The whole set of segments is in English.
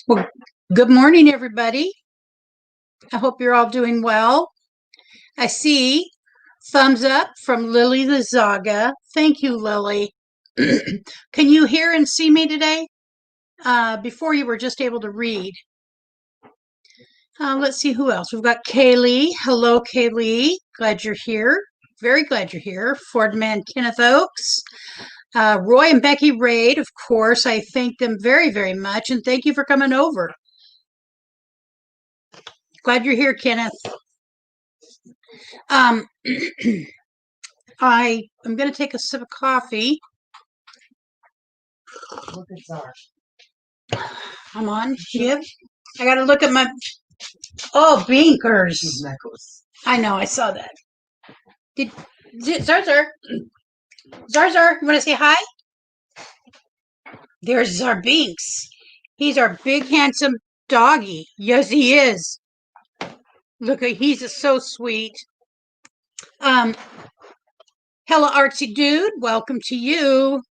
Well, good morning, everybody. I hope you're all doing well. I see thumbs up from Lily Lazaga. Thank you, Lily. Can you hear and see me today? Before you were just able to read. Let's see who else. We've got Kaylee. Hello, Kaylee. Glad you're here. Very glad you're here. Fordman Kenneth Oakes. Roy and Becky Raid, of course. I thank them very, very much. And thank you for coming over. Glad you're here, Kenneth. I am going to take a sip of coffee. I'm on. Yep. I got to look at my. Oh, Binkers. I know. I saw that. Did Zarzar? Zarzar, you want to say hi? There's our Binks. He's our big, handsome doggy. Yes, he is. Look, he's so sweet. Hello, Artsy Dude. Welcome to you.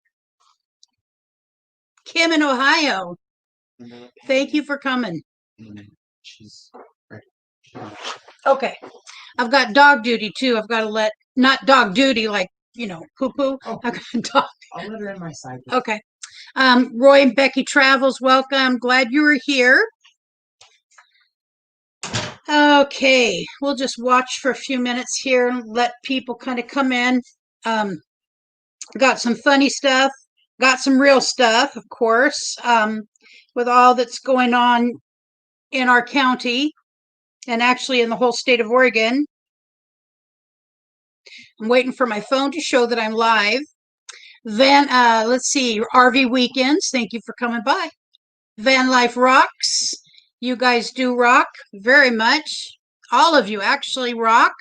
Kim in Ohio. Thank you for coming. Okay. I've got dog duty too. I've got to let, not dog duty like, poo poo. Oh. I've got dog. I'll let her in my side. Okay. Roy and Becky Travels, welcome. Glad you were here. Okay. We'll just watch for a few minutes here and let people kind of come in. Got some funny stuff. Got some real stuff, of course, with all that's going on in our county and actually in the whole state of Oregon. I'm waiting for my phone to show that I'm live. Then, let's see, RV Weekends, thank you for coming by. Van Life Rocks, you guys do rock very much. All of you actually rock.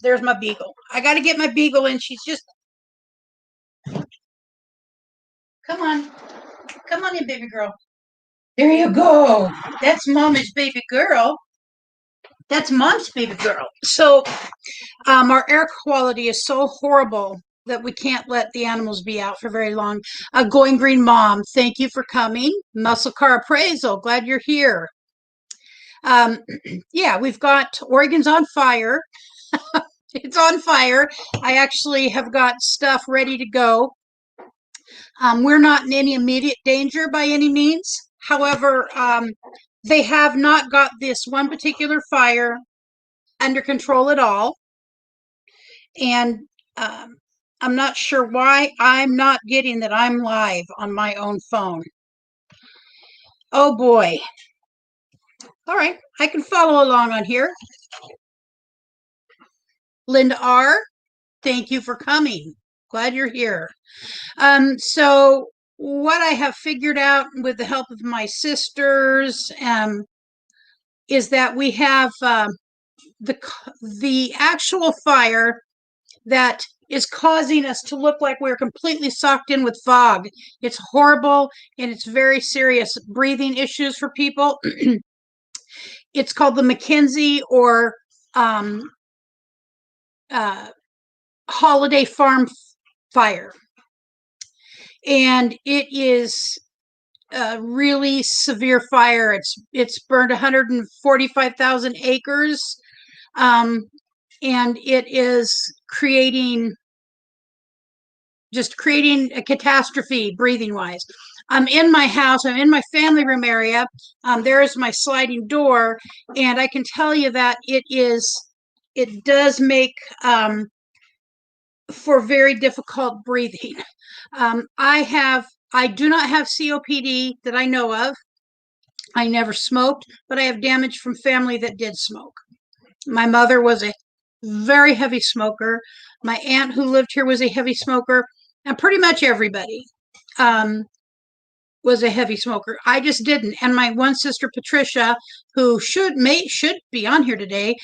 There's my beagle. I got to get my beagle in. She's just... Come on. Come on in, baby girl. There you go. That's Mommy's baby girl. That's Mom's baby girl. So our air quality is so horrible that we can't let the animals be out for very long. Going Green Mom, thank you for coming. Muscle Car Appraisal, glad you're here. Yeah, we've got Oregon's on fire. It's on fire. I actually have got stuff ready to go. We're not in any immediate danger by any means. However, they have not got this one particular fire under control at all. And I'm not sure why I'm not getting that I'm live on my own phone. Oh boy. All right, I can follow along on here. Linda R., thank you for coming. Glad you're here. So what I have figured out with the help of my sisters is that we have the actual fire that is causing us to look like we're completely socked in with fog. It's horrible and it's very serious breathing issues for people. It's called the McKenzie or Holiday Farm fire. And it is a really severe fire. It's burned 145,000 acres. And it is creating a catastrophe breathing wise. I'm in my house, I'm in my family room area. There is my sliding door, and I can tell you that it does make for very difficult breathing. I do not have COPD that I know of. I never smoked, but I have damage from family that did smoke. My mother was a very heavy smoker. My aunt who lived here was a heavy smoker, and pretty much everybody was a heavy smoker. I just didn't. And my one sister, Patricia, who should be on here today,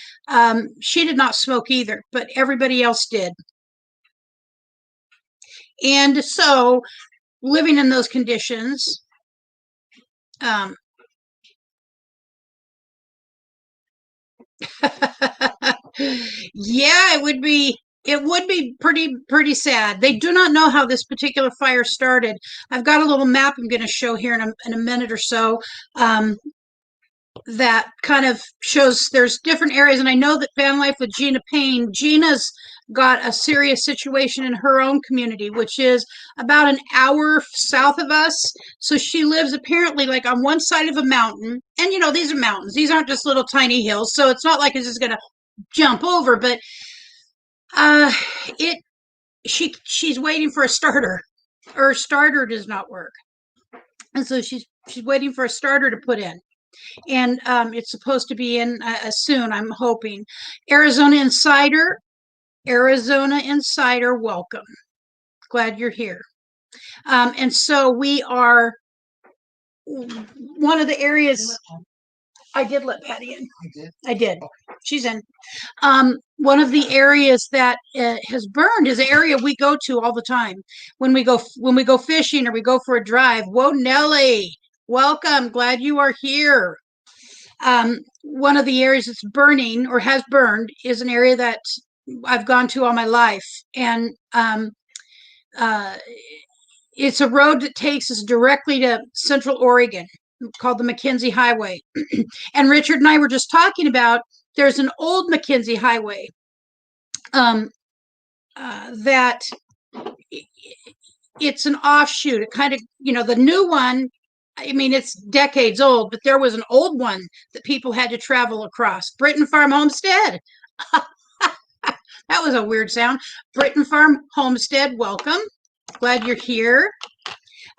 she did not smoke either, but everybody else did. And so living in those conditions, yeah, it would be It would be pretty sad. They do not know how this particular fire started. I've got a little map I'm going to show here in a minute or so. That kind of shows there's different areas. And I know that Van Life with Gina Payne, Gina's got a serious situation in her own community, which is about an hour south of us. So she lives apparently like on one side of a mountain. And you know, these are mountains. These aren't just little tiny hills. So it's not like it's just going to jump over, but uh she's waiting for a starter. Her starter does not work. And so she's waiting for a starter to put in. And it's supposed to be in soon, I'm hoping. Arizona Insider, welcome. Glad you're here. And so we are one of the areas. I did let Patty in. I did. She's in. One of the areas that has burned is an area we go to all the time when we go fishing or we go for a drive. Whoa, Nellie, welcome. Glad you are here. One of the areas that's burning or has burned is an area that I've gone to all my life, and it's a road that takes us directly to Central Oregon, called the McKenzie Highway. And Richard and I were just talking about there's an old McKenzie Highway that it's an offshoot. It kind of, you know, the new one, I mean, it's decades old, but there was an old one that people had to travel across. Britton Farm Homestead. That was a weird sound. Britton Farm Homestead, welcome. Glad you're here.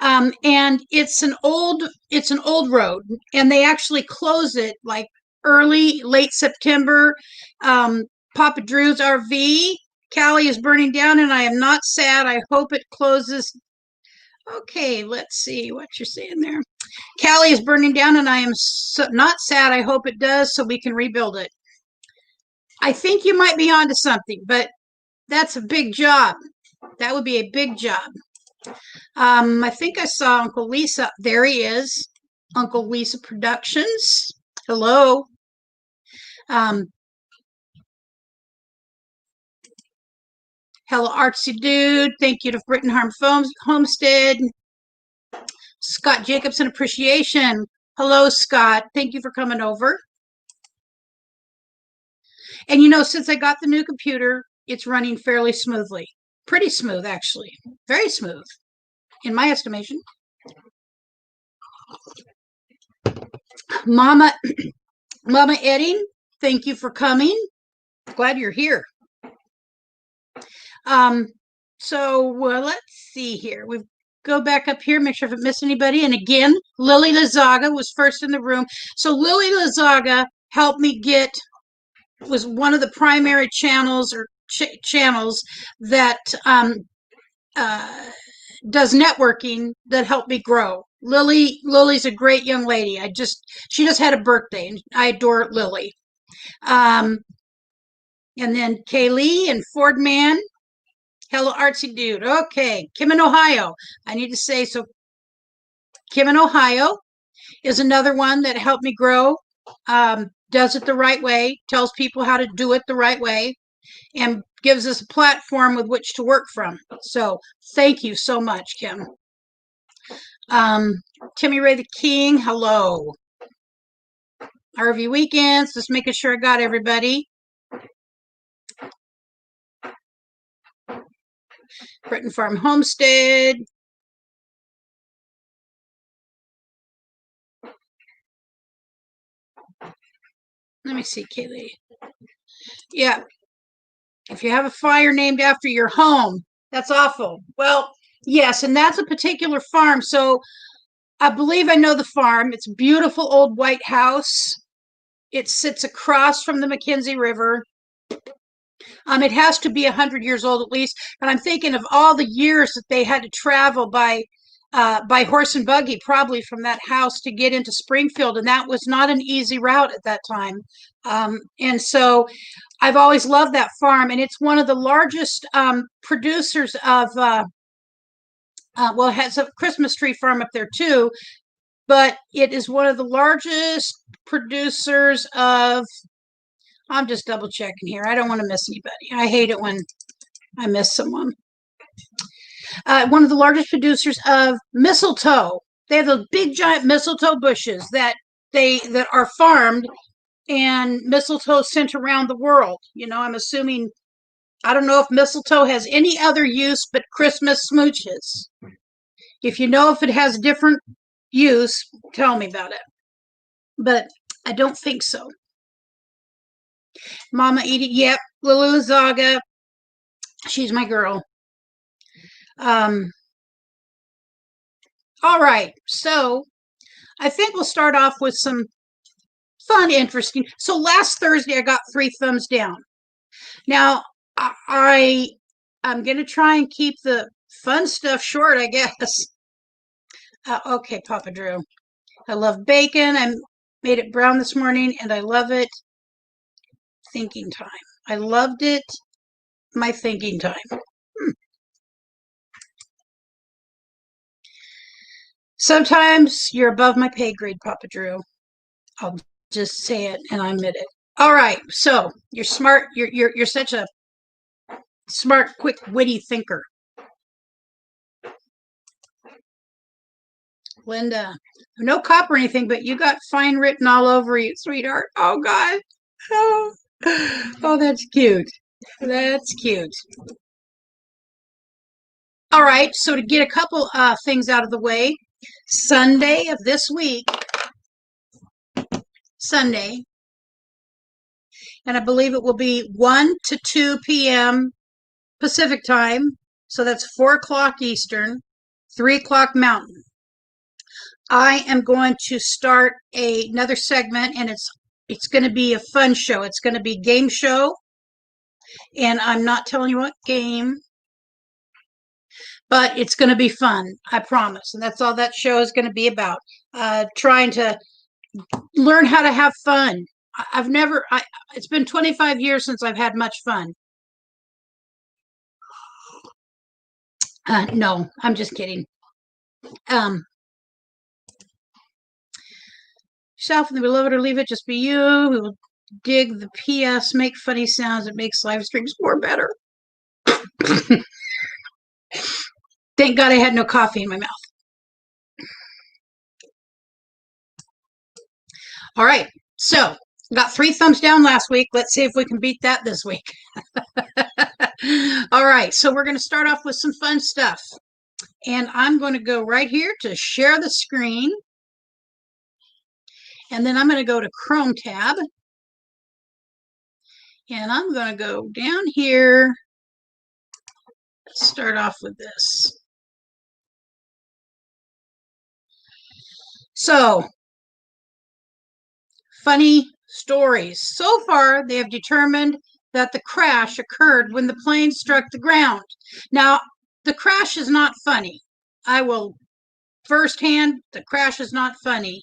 And it's an old road, and they actually close it like late September. Papa Drew's RV, Cali is burning down, and I am not sad. I hope it closes. Okay, let's see what you're saying there. Cali is burning down, and I am not sad. I hope it does so we can rebuild it. I think you might be onto something, but that's a big job. That would be a big job. I think I saw Uncle Lisa. There he is. Uncle Lisa Productions. Hello. Hello, Artsy Dude. Thank you to Britton Farm Homestead. Scott Jacobson Appreciation. Hello, Scott. Thank you for coming over. And you know, since I got the new computer, it's running fairly smoothly. Pretty smooth, actually. Very smooth, in my estimation. Mama Edding, thank you for coming. Glad you're here. So let's see here. We go back up here, make sure I haven't missed anybody. And again, Lily Lazaga was first in the room. So Lily Lazaga helped me was one of the primary channels or channels that does networking that helped me grow. Lily's a great young lady. She just had a birthday, and I adore Lily. And then Kaylee and Fordman. Hello, Artsy Dude. Okay, Kim in Ohio. I need to say, so Kim in Ohio is another one that helped me grow. Does it the right way, tells people how to do it the right way, and gives us a platform with which to work from. So thank you so much, Kim. Timmy Ray the King, hello. RV Weekends, just making sure I got everybody. Britton Farm Homestead. Let me see, Kaylee. Yeah. If you have a fire named after your home, that's awful. Well, yes, and that's a particular farm. So I believe I know the farm. It's a beautiful old white house. It sits across from the McKenzie River. It has to be 100 years old at least. And I'm thinking of all the years that they had to travel by horse and buggy, probably from that house to get into Springfield. And that was not an easy route at that time. And so I've always loved that farm. And it's one of the largest producers of, well, it has a Christmas tree farm up there too. But it is one of the largest producers of, I'm just double checking here. I don't want to miss anybody. I hate it when I missed someone. One of the largest producers of mistletoe. They have those big giant mistletoe bushes that are farmed and mistletoe sent around the world. You know, I'm assuming, I don't know if mistletoe has any other use but Christmas smooches. If you know if it has different use, tell me about it. But I don't think so. Mama Edie, yep, Lulu Zaga, she's my girl. All right, so I think we'll start off with some fun, interesting. So last Thursday, I got 3 thumbs down. Now, I'm going to try and keep the fun stuff short, I guess. Okay, Papa Drew. I love bacon. I made it brown this morning, and I love it. Thinking time. I loved it. My thinking time. Sometimes you're above my pay grade, Papa Drew. I'll just say it, and I admit it. All right, so you're smart. You're such a smart, quick, witty thinker. Linda, no cop or anything, but you got fine written all over you, sweetheart. Oh, God. Oh, that's cute. That's cute. All right, so to get a couple things out of the way, Sunday of this week, Sunday, and I believe it will be 1 to 2 p.m. Pacific time, so that's 4 o'clock Eastern, 3 o'clock Mountain. I am going to start another segment, and it's going to be a fun show. It's going to be game show, and I'm not telling you what game, but it's going to be fun, I promise. And that's all that show is going to be about, trying to learn how to have fun. It's been 25 years since I've had much fun. No, I'm just kidding. Yourself and the beloved or leave it just be you. We will dig the PS, make funny sounds. It makes live streams more better. Thank God I had no coffee in my mouth. All right, so got 3 thumbs down last week. Let's see if we can beat that this week. All right, so we're going to start off with some fun stuff. And I'm going to go right here to share the screen. And then I'm going to go to Chrome tab. And I'm going to go down here. Let's start off with this. So, funny stories. So far, they have determined that the crash occurred when the plane struck the ground. Now, the crash is not funny. I will firsthand, the crash is not funny.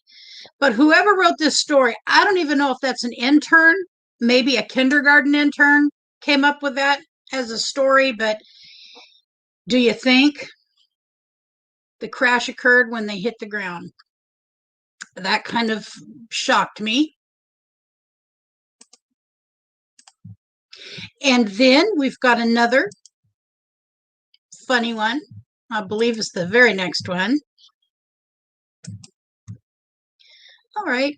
But whoever wrote this story, I don't even know if that's an intern, maybe a kindergarten intern came up with that as a story, but do you think the crash occurred when they hit the ground? That kind of shocked me. And then we've got another funny one. I believe it's the very next one. All right.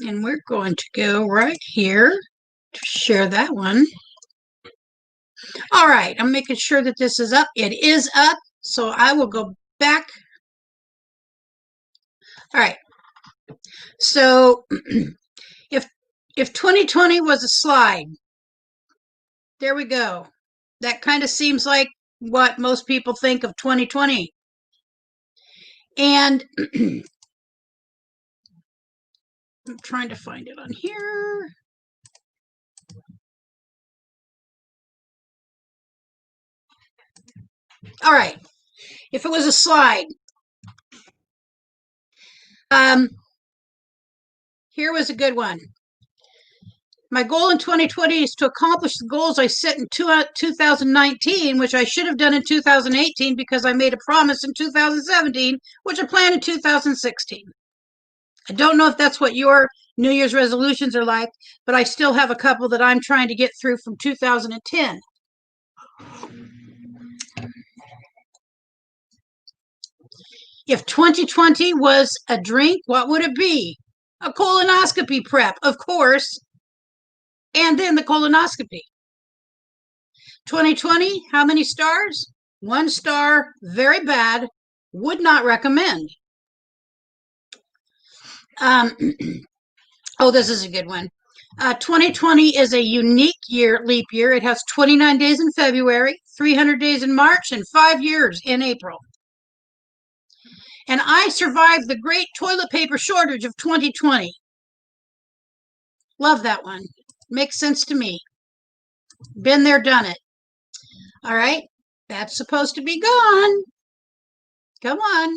And we're going to go right here to share that one. All right, I'm making sure that this is up. It is up, so I will go back. All right. So if 2020 was a slide, there we go. That kind of seems like what most people think of 2020. And I'm trying to find it on here. All right. If it was a slide, here was a good one. My goal in 2020 is to accomplish the goals I set in 2019, which I should have done in 2018 because I made a promise in 2017, which I planned in 2016. I don't know if that's what your New Year's resolutions are like, but I still have a couple that I'm trying to get through from 2010. If 2020 was a drink, what would it be? A colonoscopy prep, of course, and then the colonoscopy. 2020, how many stars? 1 star, very bad, would not recommend. Oh, this is a good one. 2020 is a unique year, leap year. It has 29 days in February, 300 days in March, and 5 years in April. And I survived the great toilet paper shortage of 2020. Love that one. Makes sense to me. Been there, done it. All right. That's supposed to be gone. Come on.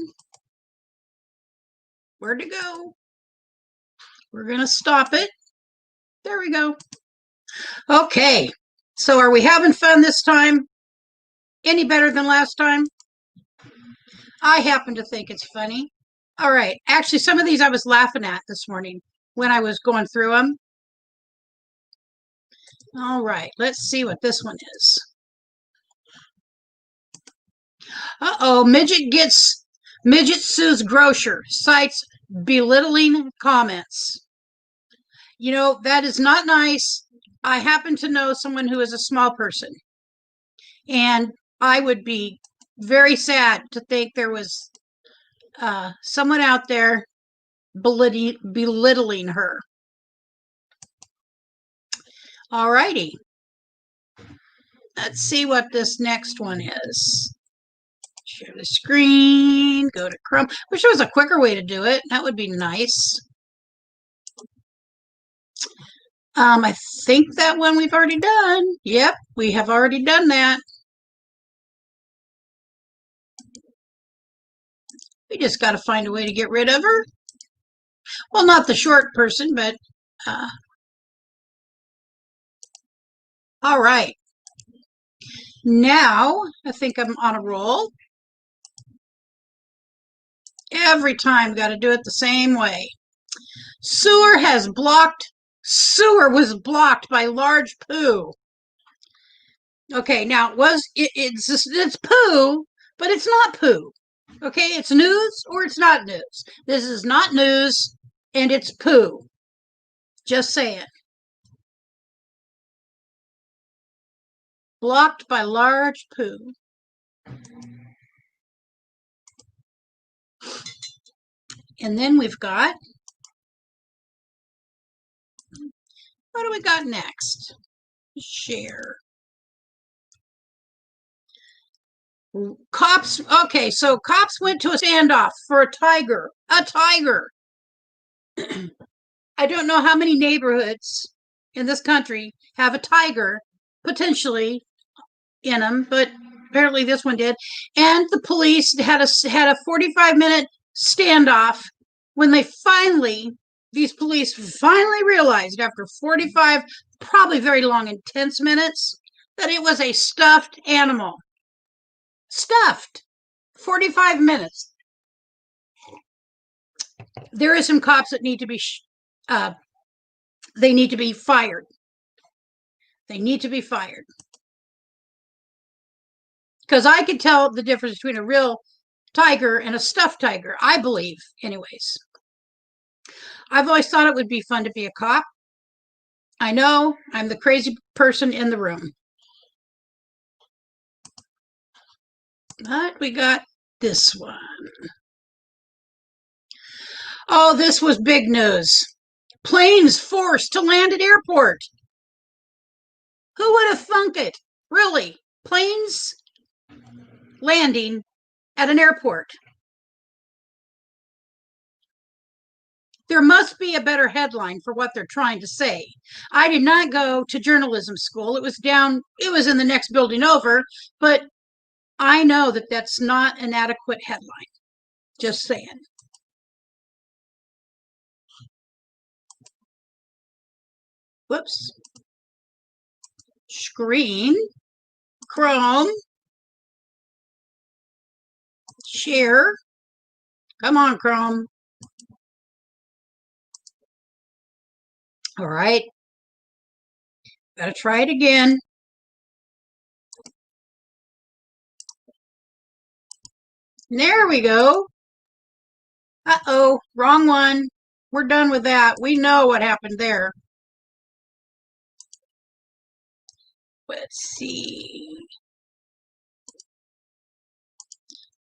Where'd it go? We're going to stop it. There we go. Okay. So are we having fun this time? Any better than last time? I happen to think it's funny. All right. Actually, some of these I was laughing at this morning when I was going through them. All right. Let's see what this one is. Uh-oh. Midget sues grocer, cites belittling comments. You know, that is not nice. I happen to know someone who is a small person, and I would be very sad to think there was someone out there belittling her. All righty. Let's see what this next one is. Share the screen, go to Chrome. Wish there was a quicker way to do it. That would be nice. I think that one we've already done. Yep, we have already done that. We just got to find a way to get rid of her. Well, not the short person, but all right. Now, I think I'm on a roll. Every time, got to do it the same way. Sewer was blocked by large poo. Okay, now it's poo, but it's not poo. Okay, it's news or it's not news. This is not news, and it's poo. Just saying. Blocked by large poo. And then we've got, what do we got next? Share. Cops, okay, so cops went to a standoff for a tiger. A tiger. I don't know how many neighborhoods in this country have a tiger potentially in them, but apparently this one did. And the police had a 45-minute standoff when these police finally realized after 45 probably very long intense minutes that it was a stuffed animal. Stuffed. 45 minutes. There are some cops that need to be they need to be fired. They need to be fired. Because I could tell the difference between a real tiger and a stuffed tiger, I believe, anyways. I've always thought it would be fun to be a cop. I know I'm the crazy person in the room. But we got this one. Oh, this was big news. Planes forced to land at airport. Who would have thunk it? Really? Planes landing at an airport. There must be a better headline for what they're trying to say. I did not go to journalism school. It was in the next building over, but I know that that's not an adequate headline. Just saying. Whoops. Screen. Chrome. Share. Come on, Chrome. All right. Gotta try it again. There we go. Uh-oh, wrong one. We're done with that. We know what happened there. Let's see.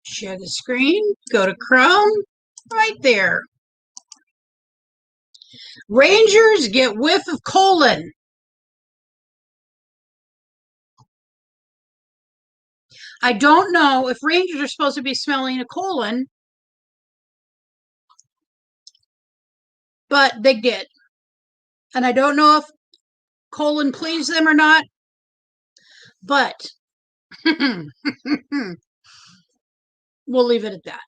Share the screen. Go to Chrome. Right there. Rangers get whiff of colon. I don't know if Rangers are supposed to be smelling a colon, but they did. And I don't know if colon pleased them or not, but we'll leave it at that.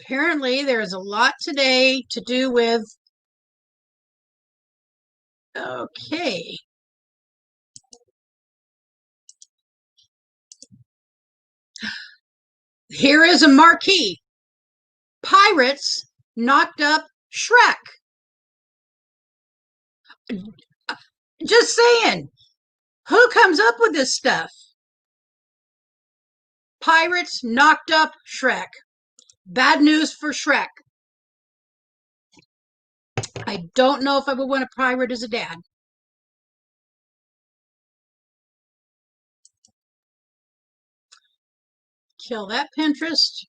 Apparently, there's a lot today to do with. Okay. Here is a marquee. Pirates knocked up Shrek. Just saying. Who comes up with this stuff? Pirates knocked up Shrek. Bad news for Shrek. I don't know if I would want a pirate as a dad. Kill that Pinterest.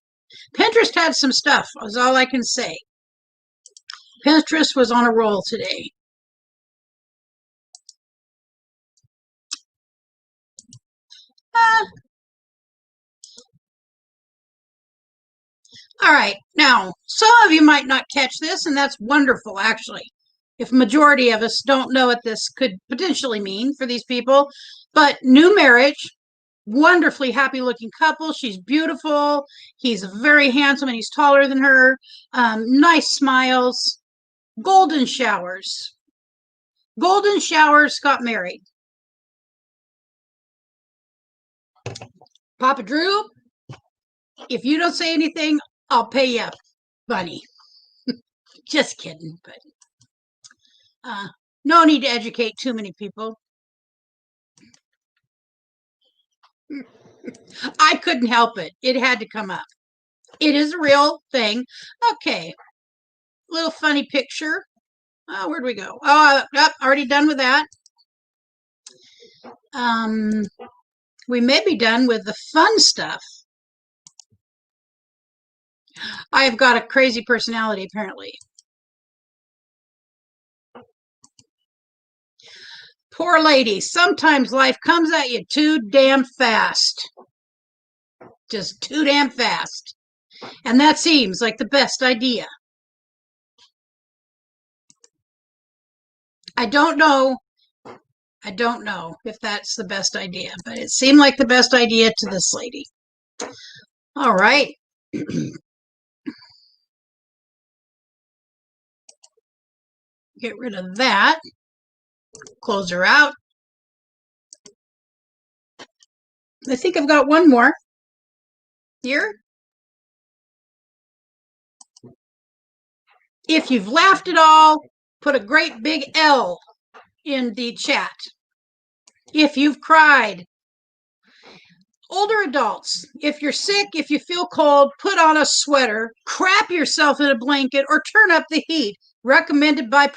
Pinterest had some stuff, is all I can say. Pinterest was on a roll today. All right, now, some of you might not catch this, and that's wonderful, actually. If majority of us don't know what this could potentially mean for these people, but new marriage, wonderfully happy-looking couple. She's beautiful. He's very handsome, and he's taller than her. Nice smiles. Golden showers. Golden showers got married. Papa Drew, if you don't say anything, I'll pay you up, bunny. Just kidding, but no need to educate too many people. I couldn't help it. It had to come up. It is a real thing. Okay. Little funny picture. Oh, where'd we go? Oh, already done with that. We may be done with the fun stuff. I've got a crazy personality, apparently. Poor lady. Sometimes life comes at you too damn fast. Just too damn fast. And that seems like the best idea. I don't know if that's the best idea, but it seemed like the best idea to this lady. All right. Get rid of that. Close her out. I think I've got one more here. If you've laughed at all, put a great big L in the chat. If you've cried. Older adults, if you're sick, if you feel cold, put on a sweater, crap yourself in a blanket, or turn up the heat, recommended by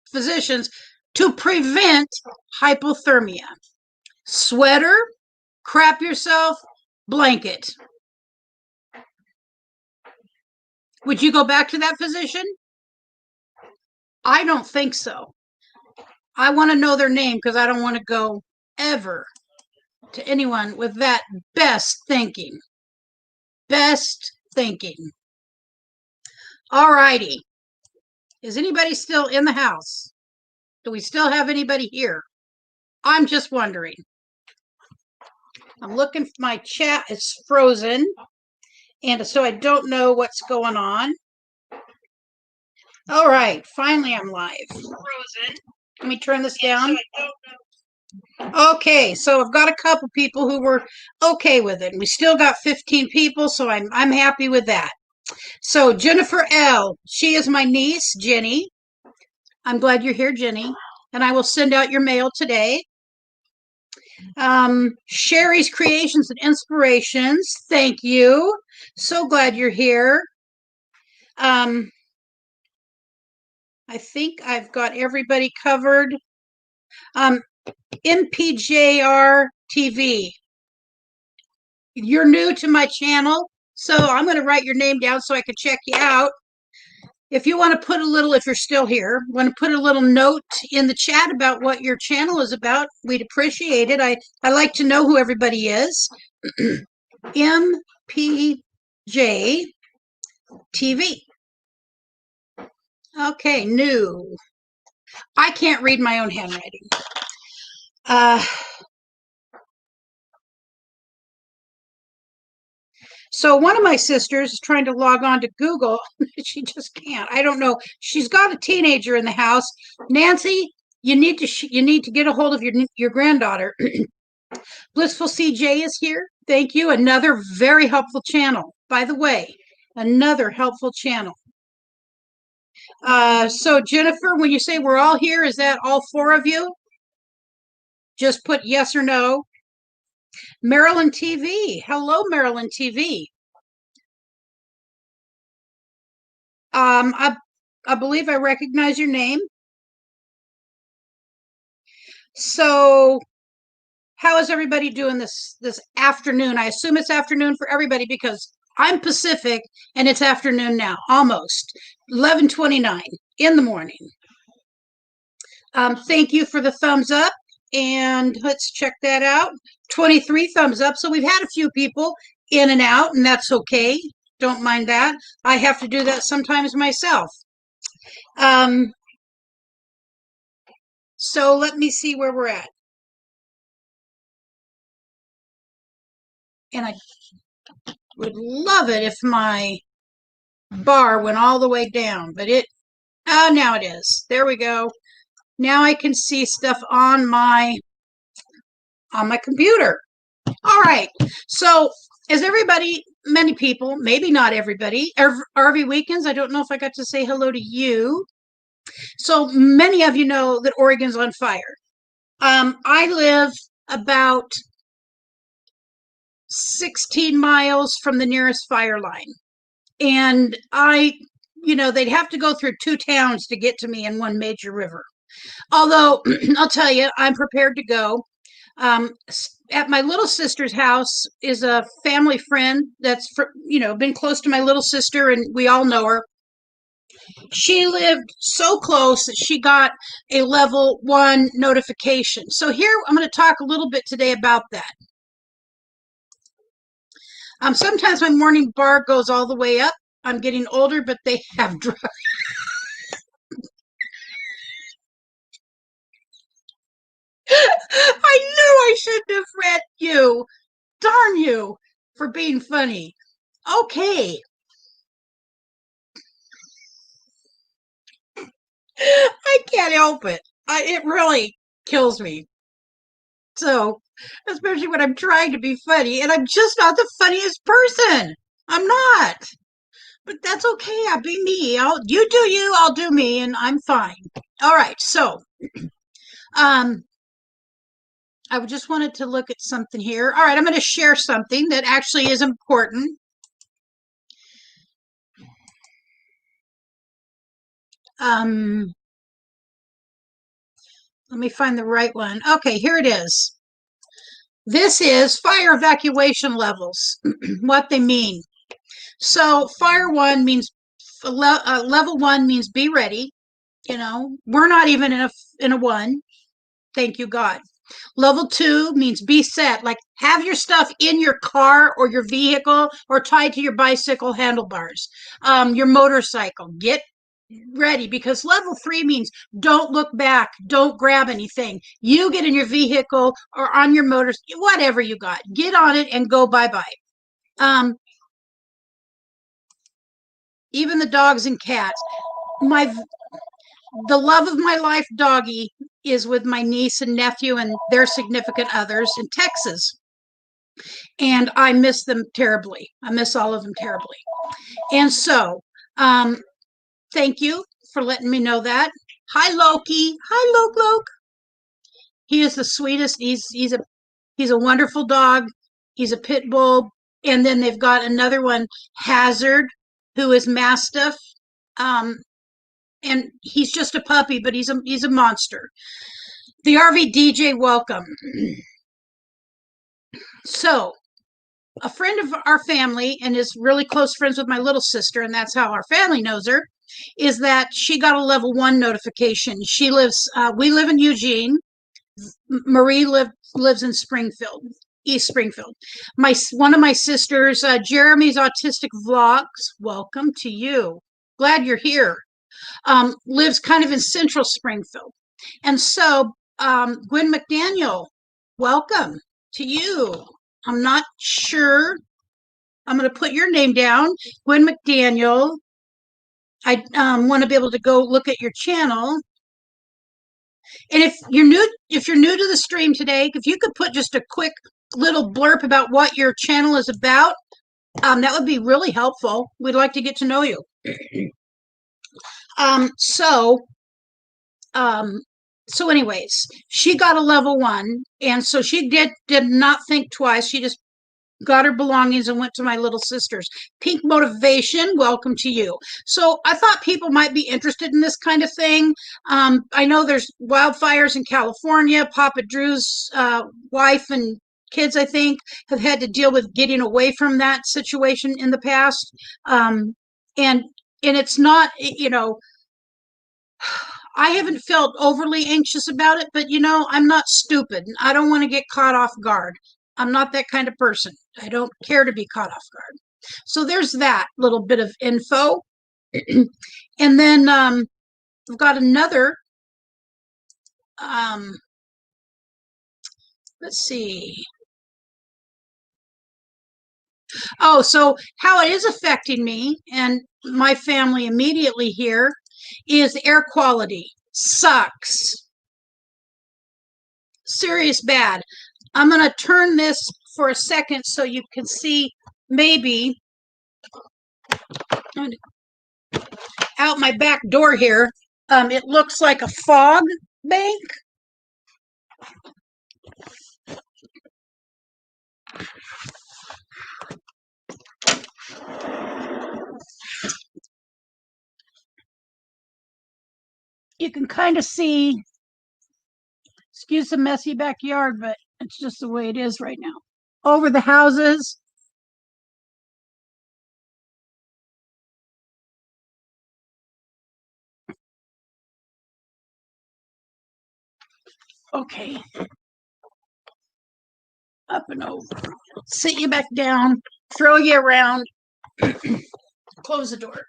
physicians to prevent hypothermia. Sweater, crap yourself, blanket. Would you go back to that physician? I don't think so. I want to know their name because I don't want to go ever to anyone with that best thinking. Best thinking. All righty. Is anybody still in the house? Do we still have anybody here? I'm just wondering. I'm looking for my chat. It's frozen. And so I don't know what's going on. All right. Finally, I'm live. Frozen. Let me turn this down. Okay, so I've got a couple people who were okay with it. We still got 15 people, so I'm happy with that. So Jennifer L, she is my niece, Jenny. I'm glad you're here, Jenny, and I will send out your mail today. Sherry's Creations and Inspirations, thank you. So glad you're here. Um, I think I've got everybody covered. Um, MPJR TV, you're new to my channel, so I'm going to write your name down so I can check you out. If you want to put a little, if you're still here, want to put a little note in the chat about what your channel is about, we'd appreciate it. I like to know who everybody is. MPJ TV. Okay, new. I can't read my own handwriting. So one of my sisters is trying to log on to Google. She just can't. I don't know. She's got a teenager in the house. Nancy, you need to get a hold of your granddaughter. Blissful CJ is here. Thank you. Another very helpful channel. By the way, another helpful channel. So Jennifer, when you say we're all here, is that all four of you? Just put yes or no. Maryland TV. Hello, Maryland TV. I believe I recognize your name. So how is everybody doing this afternoon? I assume it's afternoon for everybody because I'm Pacific and it's afternoon now, almost 11:29 in the morning. Thank you for the thumbs up, and let's check that out. 23 thumbs up. So we've had a few people in and out, and that's okay. Don't mind that. I have to do that sometimes myself. So let me see where we're at. And I would love it if my bar went all the way down, but now it is. There we go. Now I can see stuff on my computer. All right. So as everybody, many people, maybe not everybody, RV Weekends, I don't know if I got to say hello to you. So many of you know that Oregon's on fire. I live about 16 miles from the nearest fire line. And they'd have to go through two towns to get to me in one major river. Although I'll tell you, I'm prepared to go. At my little sister's house is a family friend that's been close to my little sister, and we all know her. She lived so close that she got a level 1 notification. So here I'm going to talk a little bit today about that. Sometimes my morning bar goes all the way up. I'm getting older, but they have drugs. I knew I shouldn't have read you. Darn you for being funny. Okay. I can't help it. It really kills me. So, especially when I'm trying to be funny, and I'm just not the funniest person. I'm not. But that's okay. I'll be me. You do you, I'll do me, and I'm fine. All right. So, I just wanted to look at something here. All right, I'm going to share something that actually is important. Let me find the right one. Okay, here it is. This is fire evacuation levels, what they mean. So fire one means level 1 means be ready. We're not even in a 1. Thank you, God. Level 2 means be set, like have your stuff in your car or your vehicle or tied to your bicycle handlebars, your motorcycle. Get ready, because level 3 means don't look back, don't grab anything. You get in your vehicle or on your motor, whatever you got, get on it and go bye-bye. Even the dogs and cats. the love of my life, Doggy, is with my niece and nephew and their significant others in Texas. And I miss them terribly. I miss all of them terribly. And so, thank you for letting me know that. Hi, Loki. Hi, Loke. He is the sweetest. He's a wonderful dog. He's a pit bull. And then they've got another one, Hazard, who is Mastiff. And he's just a puppy, but he's a monster. The RV DJ, welcome. So, a friend of our family and is really close friends with my little sister, and that's how our family knows her, is that she got a level 1 notification. We live in Eugene. Marie lives in Springfield, East Springfield. One of my sisters, Jeremy's Autistic Vlogs, welcome to you. Glad you're here. Lives kind of in central Springfield. And so, Gwen McDaniel, welcome to you. I'm not sure. I'm going to put your name down, Gwen McDaniel. I want to be able to go look at your channel. And if you're new to the stream today, if you could put just a quick little blurb about what your channel is about, that would be really helpful. We'd like to get to know you. So anyways, she got a level 1, and so she did not think twice. She just got her belongings and went to my little sister's. Pink Motivation, welcome to you. So I thought people might be interested in this kind of thing. I know there's wildfires in California. Papa Drew's wife and kids, I think, have had to deal with getting away from that situation in the past. And it's not, I haven't felt overly anxious about it, but I'm not stupid. I don't want to get caught off guard. I'm not that kind of person. I don't care to be caught off guard. So there's that little bit of info. And then we've got another, let's see. Oh, so how it is affecting me and my family immediately here is air quality. Sucks. Serious bad. I'm going to turn this for a second so you can see maybe out my back door here. It looks like a fog bank. You can kind of see, excuse the messy backyard, but it's just the way it is right now. Over the houses. Okay. Up and over. Sit you back down. Throw you around. Close the door.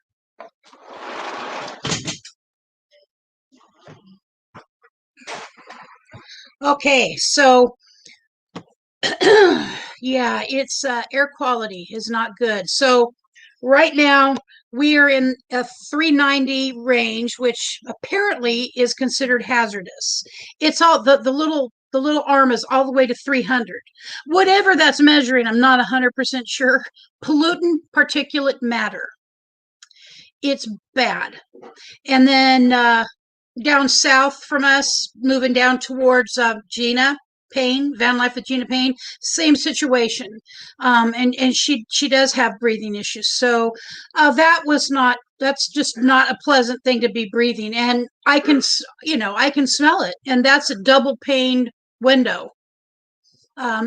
Okay, so yeah, it's air quality is not good. So right now we are in a 390 range, which apparently is considered hazardous. It's all the little arm is all the way to 300. Whatever that's measuring, I'm not 100% sure. Pollutant particulate matter. It's bad. And then down south from us, moving down towards Gina Payne, Van Life with Gina Payne, same situation. And she does have breathing issues. So that's just not a pleasant thing to be breathing. And I can smell it. And that's a double paned window.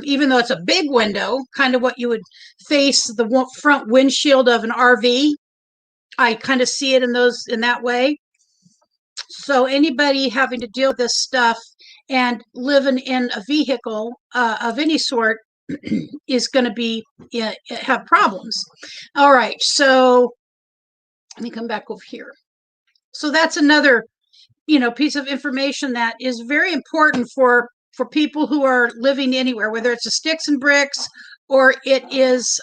Even though it's a big window, kind of what you would face the front windshield of an RV. I kind of see it in that way. So anybody having to deal with this stuff and living in a vehicle of any sort is going to have problems. All right, so let me come back over here. So that's another, piece of information that is very important for people who are living anywhere, whether it's a sticks and bricks or it is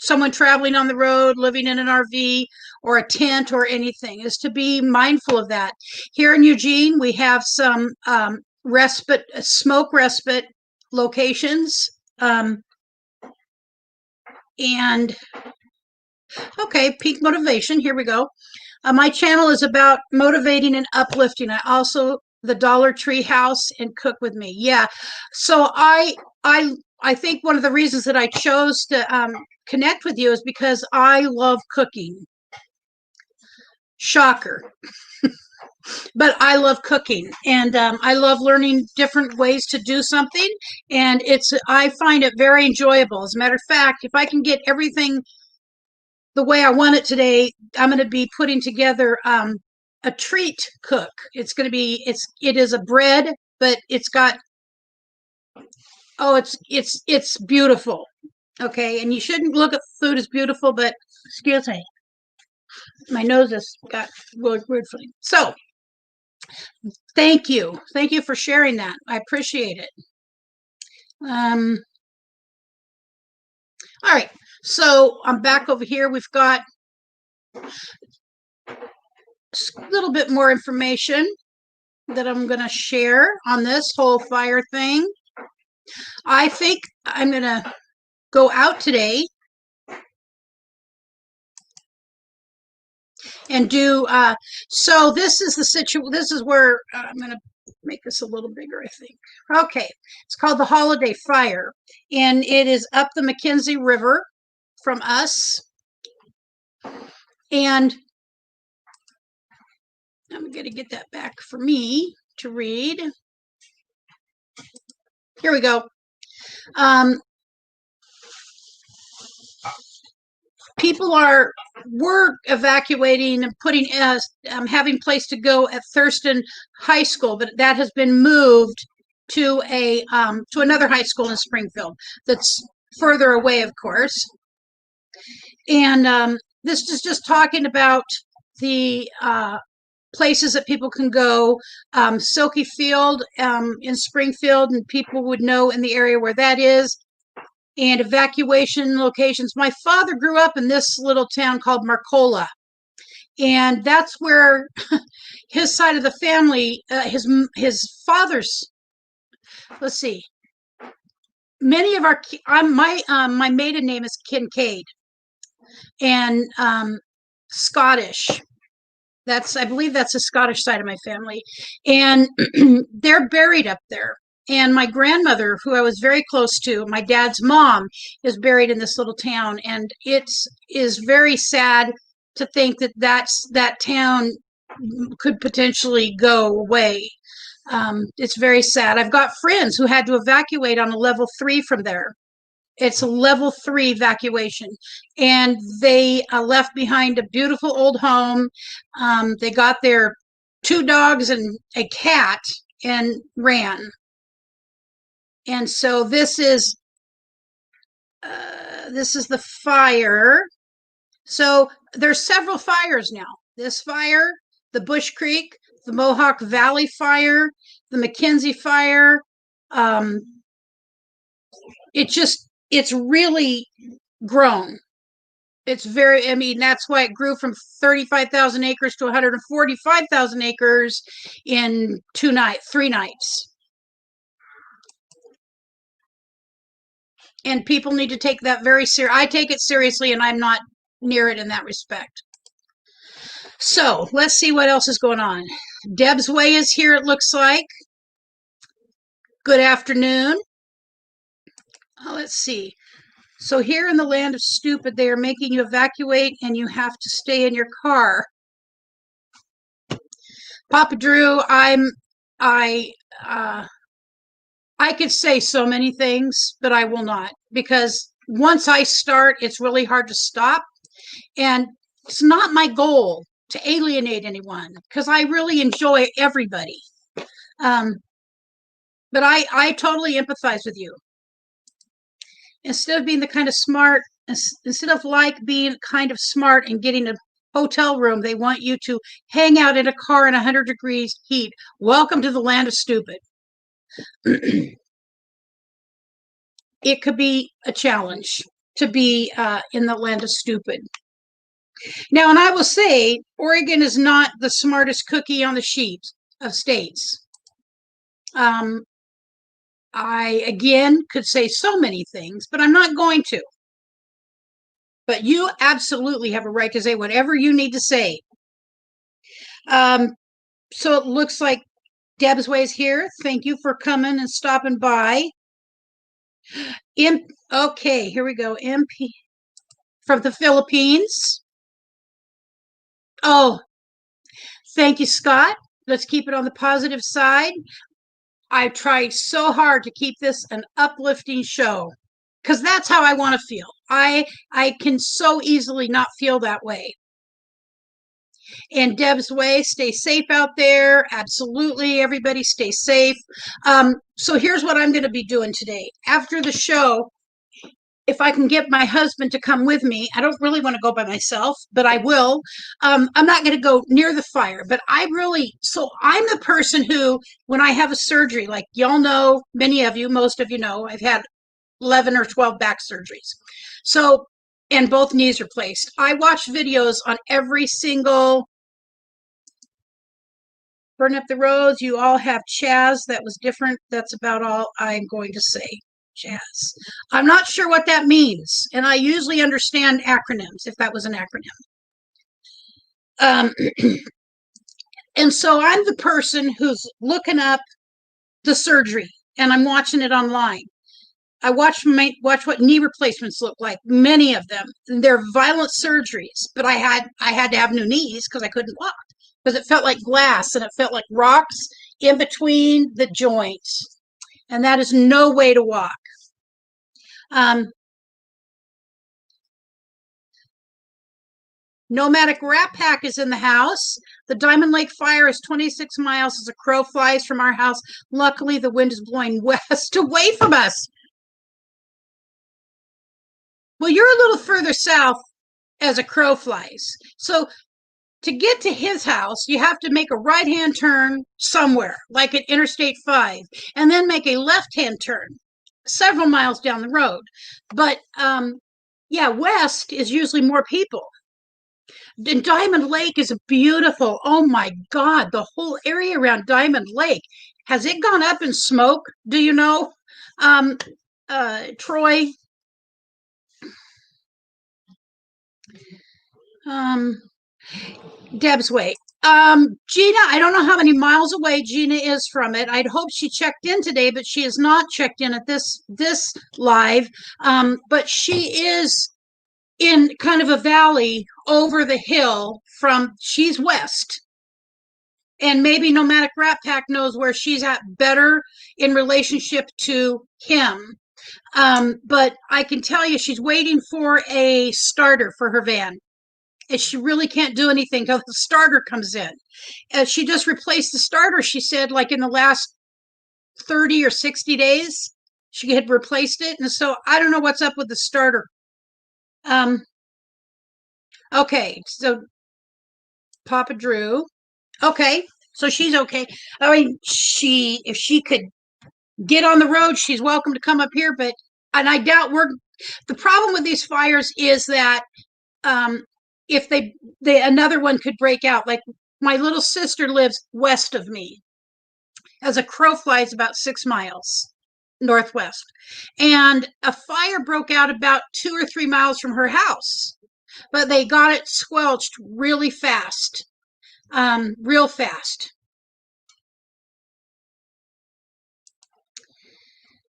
someone traveling on the road, living in an RV or a tent or anything, is to be mindful of that. Here in Eugene, we have some smoke respite locations. And okay, peak motivation. Here we go. My channel is about motivating and uplifting. I also the Dollar Tree House and Cook with Me. Yeah. So I think one of the reasons that I chose to connect with you is because I love cooking. Shocker. But I love cooking, and I love learning different ways to do something, and I find it very enjoyable. As a matter of fact, if I can get everything the way I want it today, I'm going to be putting together a treat cook. It's going to be it is a bread, but it's got it's beautiful. Okay, and you shouldn't look at food as beautiful, but excuse me, my nose has got weird feeling. So thank you for sharing that. I appreciate it. All right, so I'm back over here. We've got a little bit more information that I'm going to share on this whole fire thing. I think I'm going to go out today and do so this is the situation. This is where I'm going to make this a little bigger, I think. Okay, it's called the Holiday Fire, and it is up the McKenzie River from us, and I'm going to get that back for me to read. Here we go. People were evacuating and putting having place to go at Thurston High School, but that has been moved to to another high school in Springfield that's further away, of course. And this is just talking about the places that people can go. Silky Field in Springfield, and people would know in the area where that is. And evacuation locations. My father grew up in this little town called Marcola, and that's where his side of the family, his father's. Let's see. Many of our my maiden name is Kincaid, and Scottish. I believe that's the Scottish side of my family, and they're buried up there. And my grandmother, who I was very close to, my dad's mom, is buried in this little town. And it is very sad to think that that town could potentially go away. It's very sad. I've got friends who had to evacuate on a level 3 from there. It's a level 3 evacuation. And they left behind a beautiful old home. They got their 2 dogs and a cat and ran. And so this is the fire. So there's several fires now. This fire, the Bush Creek, the Mohawk Valley fire, the McKenzie fire. It's really grown. It's very, I mean, that's why it grew from 35,000 acres to 145,000 acres in 3 nights. And people need to take that very seriously. I take it seriously, and I'm not near it in that respect. So let's see what else is going on. Deb's Way is here, it looks like. Good afternoon. Let's see. So here in the land of stupid, they are making you evacuate, and you have to stay in your car. Papa Drew, I could say so many things, but I will not, because once I start, it's really hard to stop. And it's not my goal to alienate anyone, because I really enjoy everybody. But I totally empathize with you. Instead of being the kind of smart, instead of being kind of smart and getting a hotel room, they want you to hang out in a car in 100 degrees heat. Welcome to the land of stupid. It could be a challenge. to be in the land of stupid. Now, and I will say, Oregon is not the smartest cookie on the sheet of states. I, again, could say so many things, but I'm not going to. But you absolutely have a right to say whatever you need to say. So it looks like Deb's Way's here. Thank you for coming and stopping by. Okay, here we go. MP from the Philippines. Oh, thank you, Scott. Let's keep it on the positive side. I tried so hard to keep this an uplifting show because that's how I want to feel. I can so easily not feel that way. And Deb's Way, stay safe out there. Absolutely, everybody stay safe. So here's what I'm going to be doing today. After the show, if I can get my husband to come with me, I don't really want to go by myself, but I will. I'm not going to go near the fire, but I'm the person who, when I have a surgery, like y'all know, many of you, most of you know, I've had 11 or 12 back surgeries. So, and both knees replaced. I watch videos on every single burn up the roads. You all have Chaz. That was different. That's about all I'm going to say. Chaz. I'm not sure what that means, and I usually understand acronyms if that was an acronym. And so I'm the person who's looking up the surgery, and I'm watching it online. I watch what knee replacements look like. Many of them, they're violent surgeries, but I had to have new knees because I couldn't walk, because it felt like glass and it felt like rocks in between the joints, and that is no way to walk. Nomadic Rat Pack is in the house. The Diamond Lake fire is 26 miles as a crow flies from our house. Luckily, the wind is blowing west away from us. Well, you're a little further south as a crow flies. So to get to his house, you have to make a right-hand turn somewhere, like at Interstate 5, and then make a left-hand turn several miles down the road. But yeah, west is usually more people. And Diamond Lake is beautiful. Oh my God, the whole area around Diamond Lake. Has it gone up in smoke? Do you know? Troy? Deb's Way. Gina, I don't know how many miles away Gina is from it. I'd hope she checked in today, but she has not checked in at this live. But she is in kind of a valley over the hill she's west. And maybe Nomadic Rat Pack knows where she's at better in relationship to him. But I can tell you she's waiting for a starter for her van. And she really can't do anything until the starter comes in. She just replaced the starter, she said, like in the last 30 or 60 days. She had replaced it. And so I don't know what's up with the starter. Okay, so Papa Drew. Okay, so she's okay. I mean, if she could get on the road, she's welcome to come up here. And I doubt the problem with these fires is that if another one could break out. Like my little sister lives west of me. As a crow flies about 6 miles northwest. And a fire broke out about 2 or 3 miles from her house. But they got it squelched really fast. Real fast.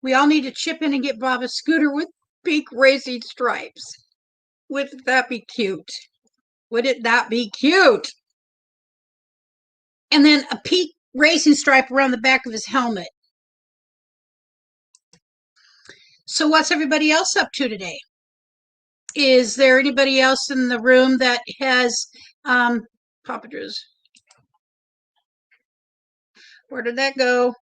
We all need to chip in and get Bob a scooter with pink racing stripes. Wouldn't that be cute? Wouldn't that be cute? And then a pink racing stripe around the back of his helmet. So what's everybody else up to today? Is there anybody else in the room that has Papa Drew's? Where did that go?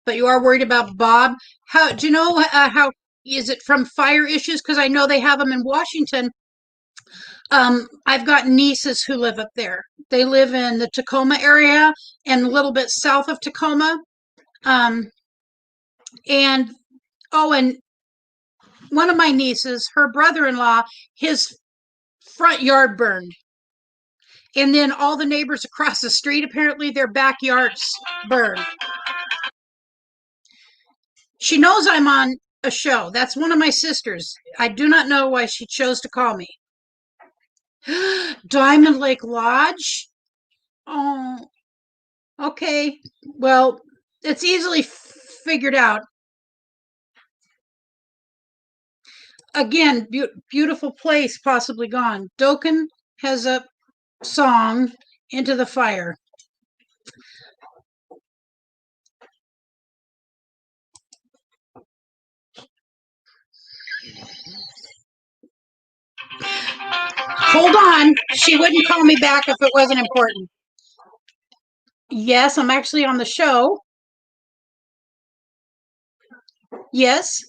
But you are worried about Bob. How do you know how is it from fire issues? Because I know they have them in Washington. I've got nieces who live up there. They live in the Tacoma area and a little bit south of Tacoma. And oh, and one of my nieces, her brother-in-law, his front yard burned. And then all the neighbors across the street, apparently their backyards burned. She knows I'm on a show. That's one of my sisters. I do not know why she chose to call me. Diamond Lake Lodge? Oh, okay. Well, it's easily figured out. Again, beautiful place, possibly gone. Doken has a song, Into the Fire. Hold on. She wouldn't call me back if it wasn't important. Yes, I'm actually on the show. Yes.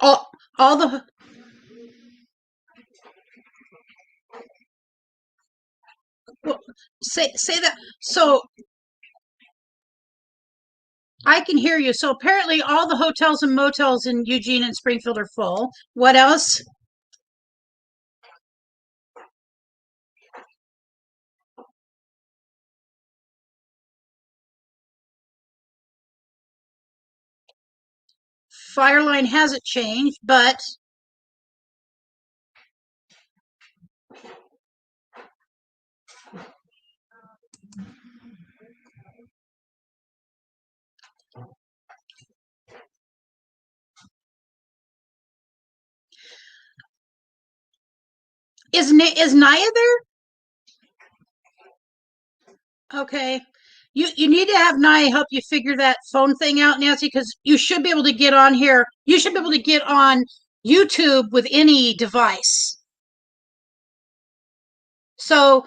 All, all the well, say that. So I can hear you. So apparently all the hotels and motels in Eugene and Springfield are full. What else? Fireline hasn't changed, but is Naya there? Okay. You need to have Naya help you figure that phone thing out, Nancy, because you should be able to get on here. You should be able to get on YouTube with any device. So,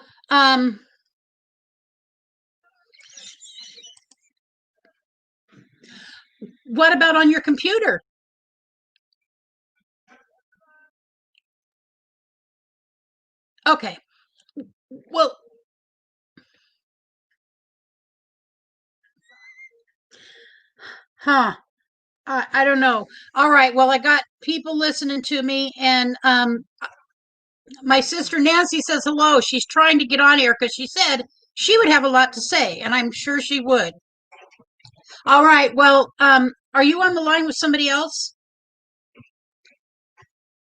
what about on your computer? Okay. Well, huh. I don't know. All right. Well, I got people listening to me, and my sister Nancy says hello. She's trying to get on here because she said she would have a lot to say, and I'm sure she would. All right. Well, are you on the line with somebody else?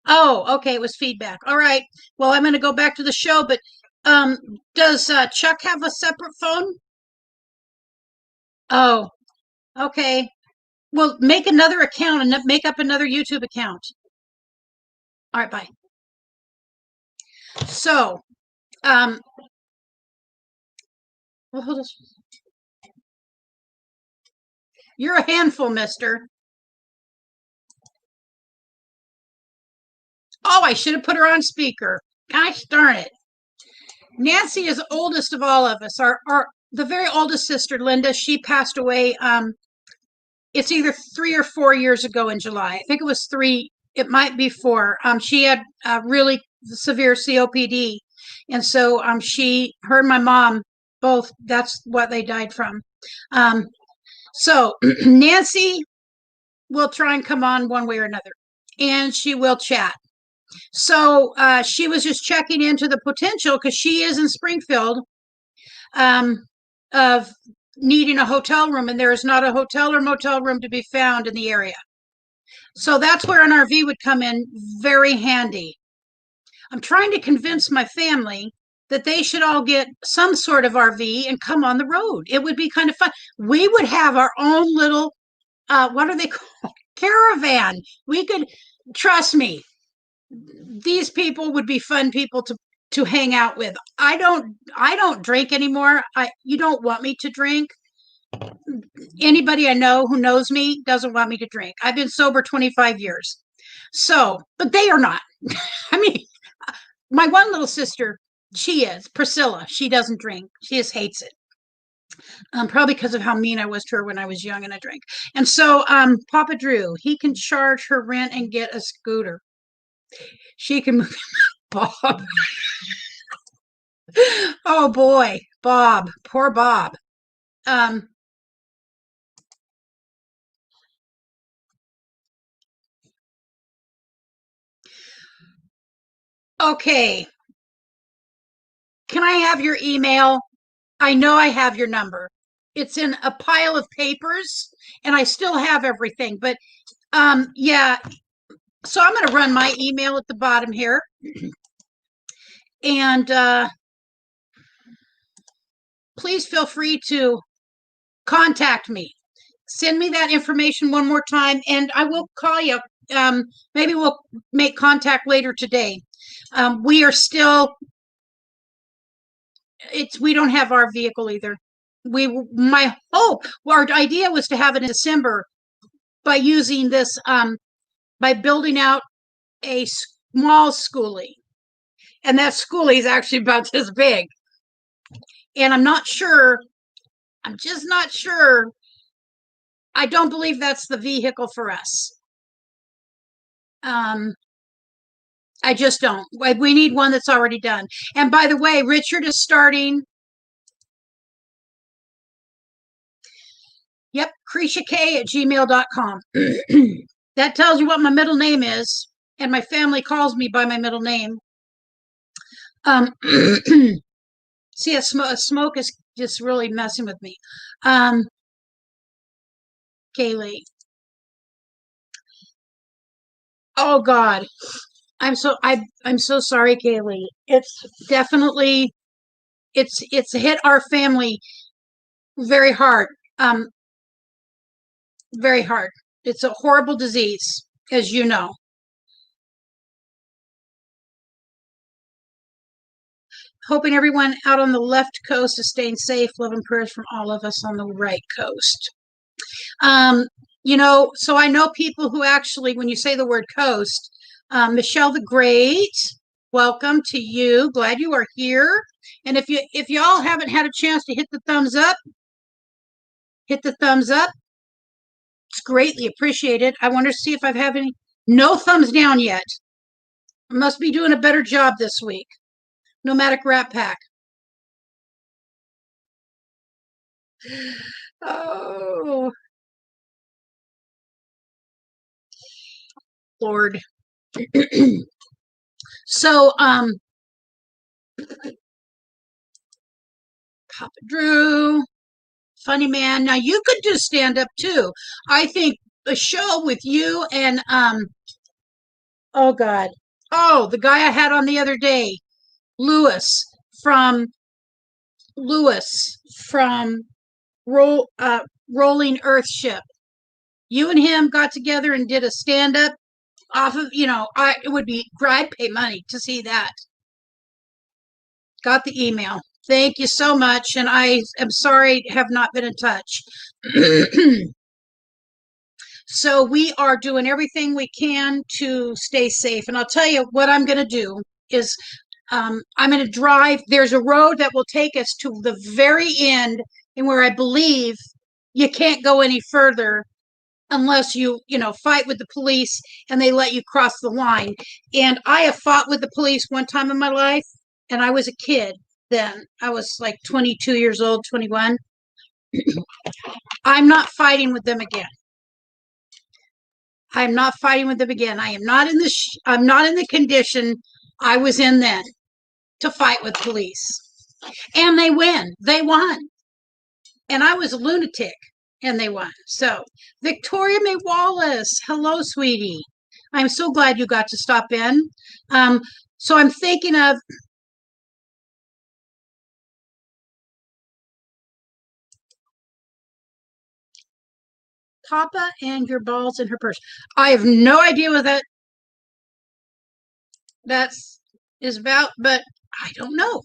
Oh, okay. It was feedback. All right. Well, I'm going to go back to the show, but um, does Chuck have a separate phone? Oh, okay. Well, make another account and make up another YouTube account. All right. Bye. So, um, well, hold on. You're a handful, mister. Oh, I should have put her on speaker. Gosh darn it. Nancy is oldest of all of us. Our the very oldest sister, Linda, she passed away. It's either 3 or 4 years ago in July. I think it was 3. It might be 4. She had really severe COPD, and so her and my mom both. That's what they died from. Um, so Nancy will try and come on one way or another, and she will chat. So she was just checking into the potential because she is in Springfield um, of needing a hotel room, and there is not a hotel or motel room to be found in the area. So that's where an RV would come in very handy. I'm trying to convince my family that they should all get some sort of RV and come on the road. It would be kind of fun. We would have our own little, what are they called? Caravan. We could, trust me, these people would be fun people to hang out with. I don't drink anymore. You don't want me to drink. Anybody I know who knows me doesn't want me to drink. I've been sober 25 years. So, but they are not. I mean, my one little sister, she is Priscilla. She doesn't drink. She just hates it. Probably because of how mean I was to her when I was young and I drank. And so, Papa Drew, he can charge her rent and get a scooter. She can move Bob. Oh boy, Bob, poor Bob. Um, okay, can I have your email? I know I have your number. It's in a pile of papers and I still have everything, but yeah, so I'm going to run my email at the bottom here and please feel free to contact me. Send me that information one more time and I will call you. Maybe we'll make contact later today. We are still, we don't have our vehicle either. My hope, our idea was to have it in December by using this, by building out a small schoolie. And that schoolie is actually about this big. And I'm not sure, I'm just not sure. I don't believe that's the vehicle for us. I just don't. We need one that's already done. And by the way, Richard is starting. Yep, CretiaK@gmail.com. That tells you what my middle name is. And my family calls me by my middle name. See, a smoke is just really messing with me. Kaylee. Oh God. I'm so sorry, Kaylee. It's definitely it's hit our family very hard. Um, very hard. It's a horrible disease, as you know. Hoping everyone out on the left coast is staying safe. Love and prayers from all of us on the right coast. Um, so I know people who actually, when you say the word coast, Michelle the Great, welcome to you. Glad you are here. And if y'all haven't had a chance to hit the thumbs up, hit the thumbs up. It's greatly appreciated. I want to see if I've had any. No thumbs down yet. I must be doing a better job this week. Nomadic Rat Pack. Oh, Lord. So, Papa Drew, funny man. Now you could do stand up too. I think a show with you and oh God. Oh, the guy I had on the other day, Lewis from Lewis from Rolling Earth Ship. You and him got together and did a stand up off of, it would be, I'd pay money to see that. Got the email. Thank you so much. And I am sorry have not been in touch. So we are doing everything we can to stay safe. And I'll tell you what I'm going to do is I'm going to drive. There's a road that will take us to the very end, and where I believe you can't go any further unless you fight with the police and they let you cross the line. And I have fought with the police one time in my life, and I was a kid then. I was like 22 years old, 21. I'm not fighting with them again. I'm not fighting with them again. I am not in the I'm not in the condition I was in then to fight with police. And they win. They won. And I was a lunatic and they won. So, Victoria May Wallace, hello, sweetie. I'm so glad you got to stop in. So I'm thinking of Papa and your balls in her purse. I have no idea what that's is about, but I don't know.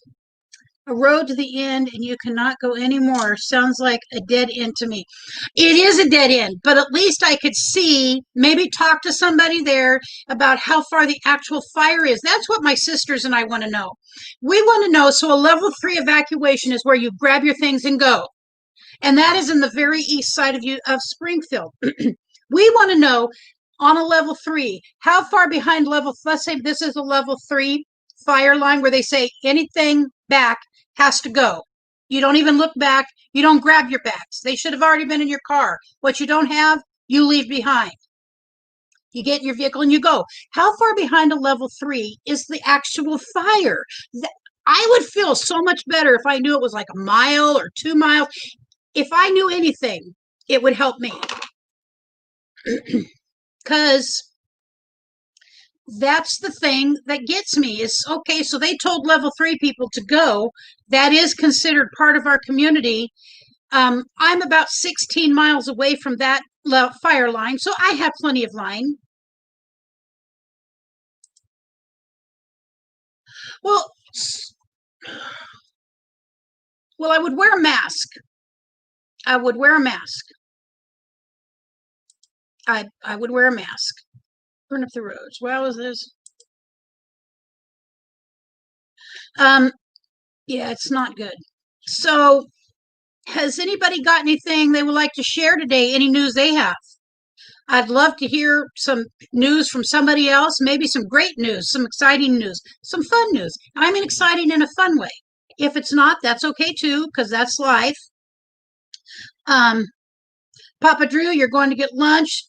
A road to the end and you cannot go anymore. Sounds like a dead end to me. It is a dead end, but at least I could see, maybe talk to somebody there about how far the actual fire is. That's what my sisters and I want to know. We want to know. So a level 3 evacuation is where you grab your things and go. And that is in the very east side of Springfield. We want to know on a level 3, how far behind let's say this is a level 3 fire line where they say anything back has to go. You don't even look back. You don't grab your bags. They should have already been in your car. What you don't have, you leave behind. You get in your vehicle and you go. How far behind a level 3 is the actual fire? I would feel so much better if I knew it was like a mile or 2 miles. If I knew anything, it would help me. Because that's the thing that gets me is, okay, so they told level 3 people to go. That is considered part of our community. I'm about 16 miles away from that fire line, so I have plenty of line. Well, I would wear a mask. I would wear a mask. I would wear a mask. Burn up the roads. Well, is this? Yeah, it's not good. So, has anybody got anything they would like to share today? Any news they have? I'd love to hear some news from somebody else, maybe some great news, some exciting news, some fun news. I mean, exciting in a fun way. If it's not, that's okay too, because that's life. Papa Drew, you're going to get lunch.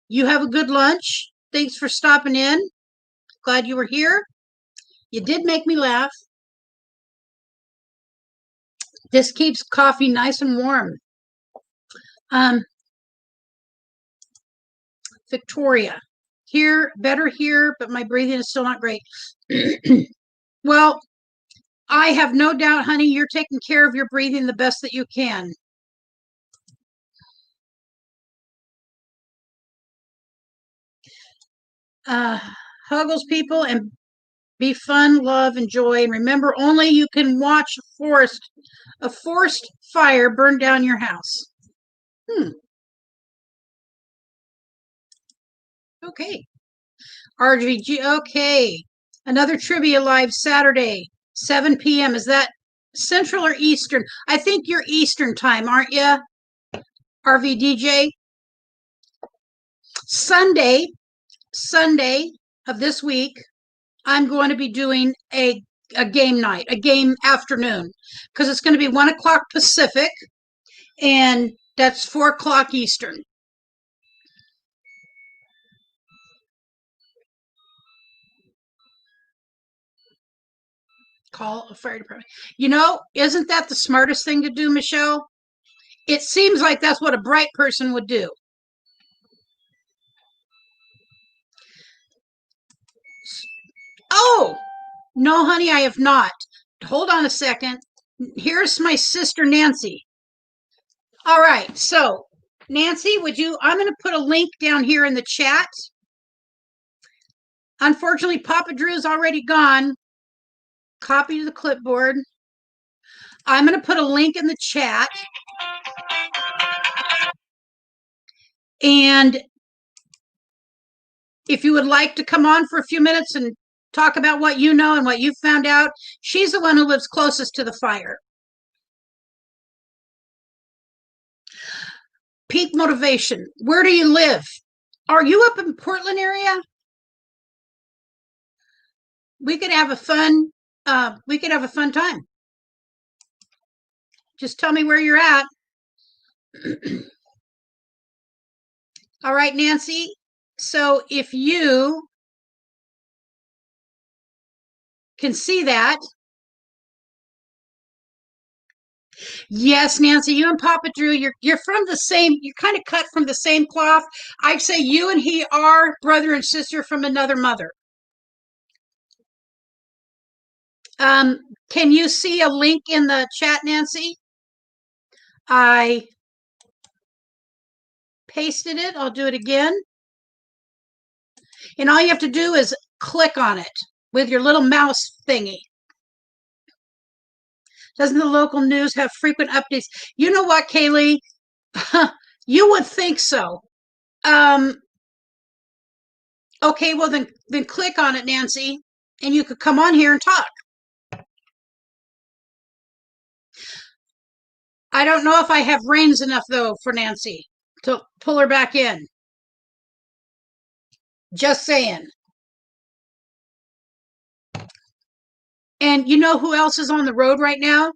You have a good lunch. Thanks for stopping in. Glad you were here. You did make me laugh. This keeps coffee nice and warm. Victoria, here, better here, but my breathing is still not great. Well, I have no doubt, honey, you're taking care of your breathing the best that you can. Huggles people and be fun, love, enjoy, and remember only you can watch a forest fire burn down your house. Okay. RGG, okay. Another trivia live Saturday, 7 p.m. Is that Central or Eastern? I think you're Eastern time, aren't you? RVDJ. Sunday of this week, I'm going to be doing a game night, a game afternoon, because it's going to be 1 o'clock Pacific, and that's 4 o'clock Eastern. Call a fire department. You know, isn't that the smartest thing to do, Michelle? It seems like that's what a bright person would do. Oh, no, honey, I have not. Hold on a second. Here's my sister, Nancy. All right, so Nancy, I'm going to put a link down here in the chat. Unfortunately, Papa Drew's already gone. Copy to the clipboard. I'm going to put a link in the chat. And if you would like to come on for a few minutes and talk about what you know and what you found out, she's the one who lives closest to the fire. Peak motivation. Where do you live? Are you up in Portland area? We could have a fun time. Just tell me where you're at. All right, Nancy. So if you can see that. Yes, Nancy, you and Papa Drew, you're from the same, you're kind of cut from the same cloth. I'd say you and he are brother and sister from another mother. Can you see a link in the chat, Nancy? I pasted it. I'll do it again. And all you have to do is click on it with your little mouse thingy. Doesn't the local news have frequent updates? You know what, Kaylee? You would think so. Okay, well then click on it, Nancy, and you could come on here and talk. I don't know if I have reins enough though for Nancy to pull her back in. Just saying. And you know who else is on the road right now?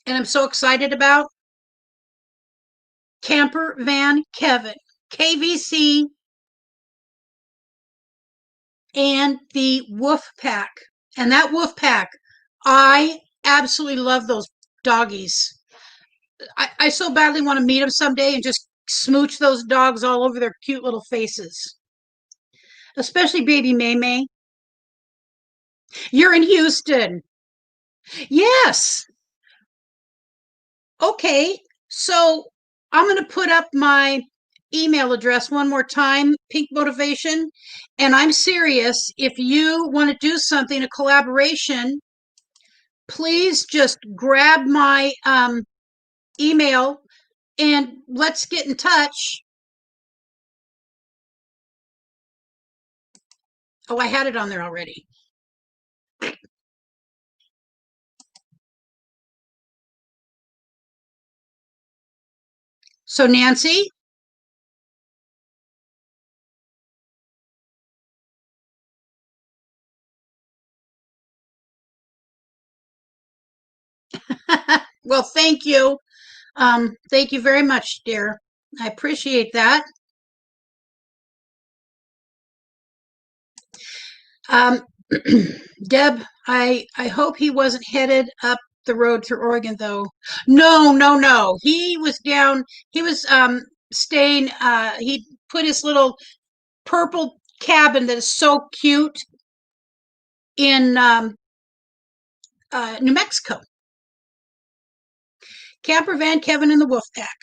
And I'm so excited about? Camper Van Kevin, KVC, and the Wolf Pack. And that Wolf Pack, I absolutely love those doggies. I so badly want to meet them someday and just smooch those dogs all over their cute little faces, especially baby May May. You're in Houston. Yes. Okay. So I'm going to put up my email address one more time, Pink Motivation. And I'm serious. If you want to do something, a collaboration, please just grab my email and let's get in touch. Oh, I had it on there already. So, Nancy, well, thank you. Thank you very much, dear. I appreciate that. Um, Deb, I hope he wasn't headed up the road through Oregon, though. No, no, no. He was down. He was staying. He put his little purple cabin that is so cute in New Mexico. Camper Van Kevin and the Wolf Pack.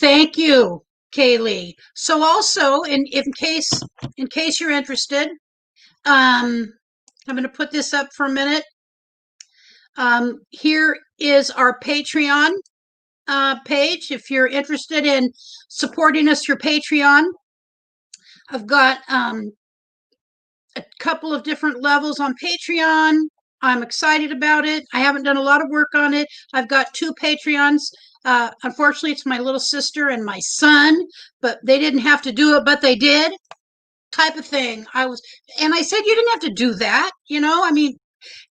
Thank you, Kaylee. So also, in case you're interested, I'm going to put this up for a minute. Here is our Patreon page. If you're interested in supporting us through Patreon, I've got a couple of different levels on Patreon. I'm excited about it. I haven't done a lot of work on it. I've got two Patreons. Unfortunately, it's my little sister and my son, but they didn't have to do it, but they did. Type of thing. And I said, you didn't have to do that. I mean,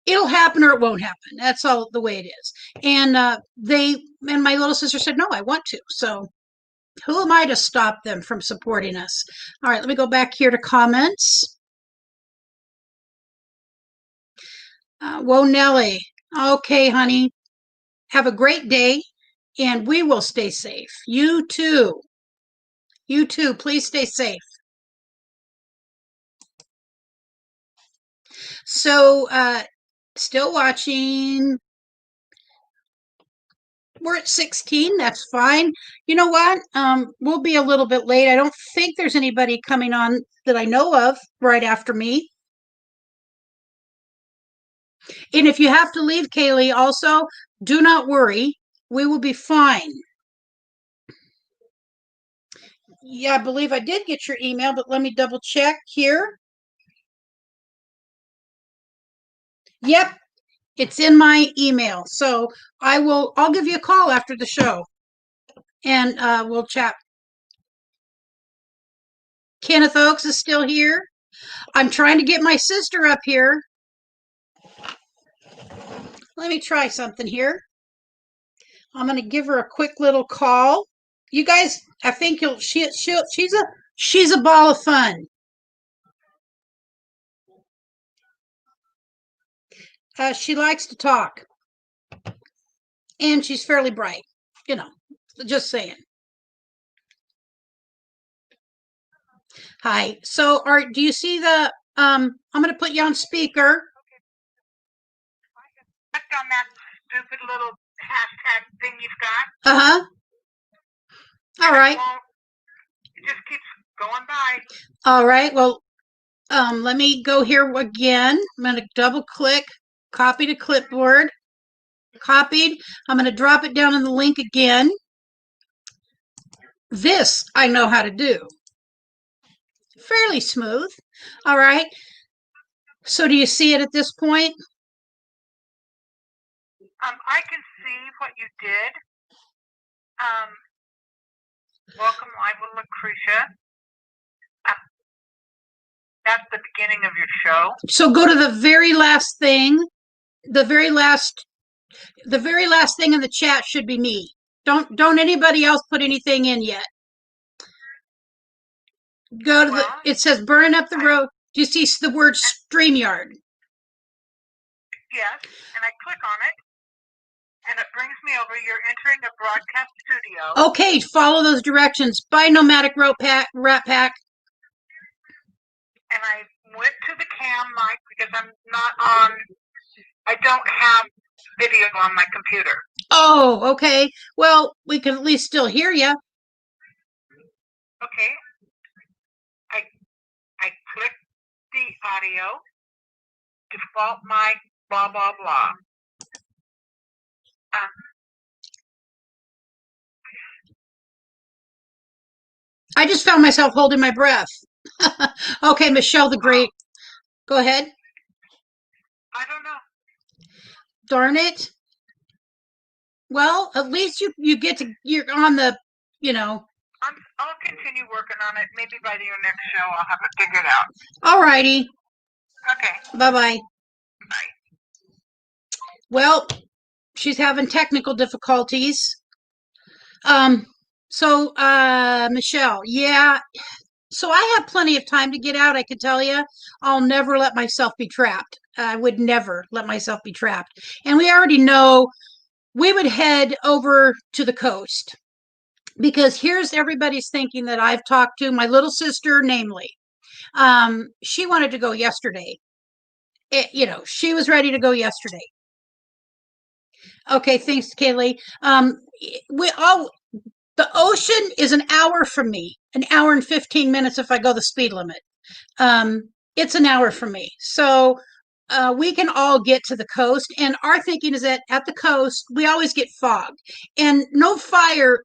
it'll happen or it won't happen. That's all the way it is. And and my little sister said, no, I want to. So who am I to stop them from supporting us? All right, let me go back here to comments. Whoa, Nelly. Okay, honey. Have a great day and we will stay safe. You too. You too. Please stay safe. So, still watching. We're at 16. That's fine. You know what? We'll be a little bit late. I don't think there's anybody coming on that I know of right after me. And if you have to leave, Kaylee, also do not worry. We will be fine. Yeah, I believe I did get your email, but let me double check here. Yep, it's in my email. So I'll give you a call after the show and we'll chat. Kenneth Oaks is still here. I'm trying to get my sister up here. Let me try something here. I'm going to give her a quick little call. You guys, I think she's a ball of fun. She likes to talk and she's fairly bright, you know, just saying. Hi. So do you see I'm going to put you on speaker. Clicked on that stupid little hashtag thing you've got. Uh-huh. All right. It just keeps going by. All right. Well, let me go here again. I'm going to double click, copy to clipboard. Copied. I'm going to drop it down in the link again. This I know how to do. Fairly smooth. All right. So do you see it at this point? I can see what you did. Welcome live with Lucretia. That's the beginning of your show. So go to the very last thing. The very last thing in the chat should be me. Don't anybody else put anything in yet. Go to it says burning up the road. Do you see the word StreamYard? Yes, and I click on it, and it brings me over. You're entering a broadcast studio. Okay, follow those directions. Buy Nomadic Rat Pack. And I went to the cam mic because I'm not on. I don't have video on my computer. Oh, okay. Well, we can at least still hear you. Okay. I click the audio. Default mic. Blah blah blah. I just found myself holding my breath. Okay, Michelle the Great. Go ahead. I don't know. Darn it. Well, at least you're on the, I'll continue working on it. Maybe by your next show, I'll have it figured out. All righty. Okay. Bye-bye. Bye. Well, she's having technical difficulties. Michelle, yeah. So I have plenty of time to get out, I can tell you. I'll never let myself be trapped. I would never let myself be trapped. And we already know we would head over to the coast because here's everybody's thinking that I've talked to, my little sister, namely. She wanted to go yesterday. She was ready to go yesterday. Okay, thanks, Kaylee. The ocean is an hour from me, an hour and 15 minutes if I go the speed limit. It's an hour from me. So we can all get to the coast. And our thinking is that at the coast, we always get fog. And no fire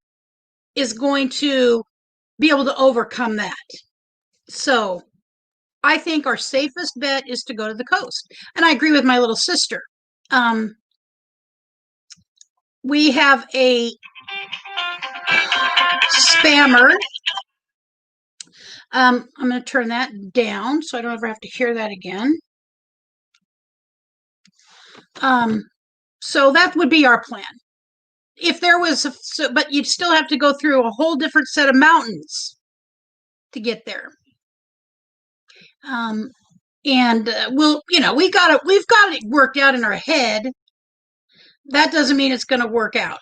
is going to be able to overcome that. So I think our safest bet is to go to the coast. And I agree with my little sister. We have a spammer. I'm going to turn that down so I don't ever have to hear that again. So that would be our plan. If there was, but you'd still have to go through a whole different set of mountains to get there. We've got it worked out in our head. That doesn't mean it's going to work out.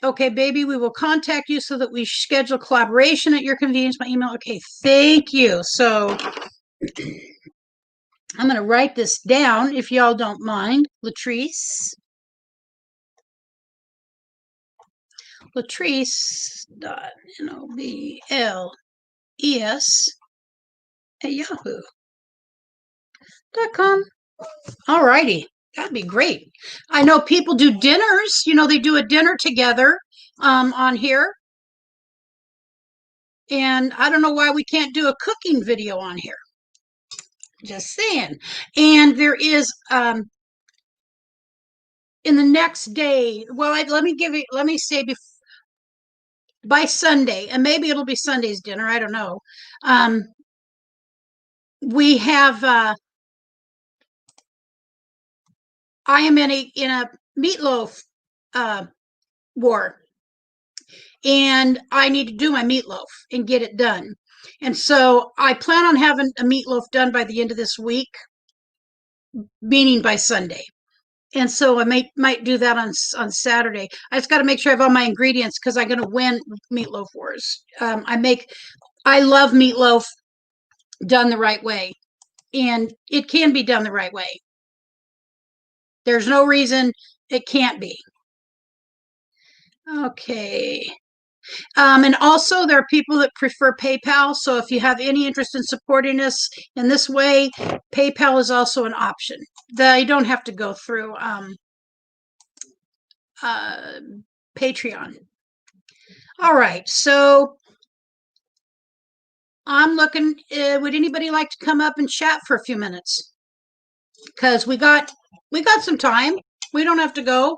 Okay, baby, we will contact you so that we schedule collaboration at your convenience by email. Okay, thank you. So I'm going to write this down if y'all don't mind. Latrice Latrice.nobles@yahoo.com. All righty. That'd be great. I know people do dinners. They do a dinner together on here. And I don't know why we can't do a cooking video on here. Just saying. And there is in the next day, well, let me say by Sunday, and maybe it'll be Sunday's dinner, I don't know. We have I am in a meatloaf war, and I need to do my meatloaf and get it done. And so I plan on having a meatloaf done by the end of this week, meaning by Sunday. And so I might do that on Saturday. I just got to make sure I have all my ingredients because I'm going to win meatloaf wars. I love meatloaf done the right way, and it can be done the right way. There's no reason it can't be. Okay. And also there are people that prefer PayPal. So if you have any interest in supporting us in this way, PayPal is also an option. You don't have to go through Patreon. All right. So I'm looking, would anybody like to come up and chat for a few minutes? Because we got some time. We don't have to go.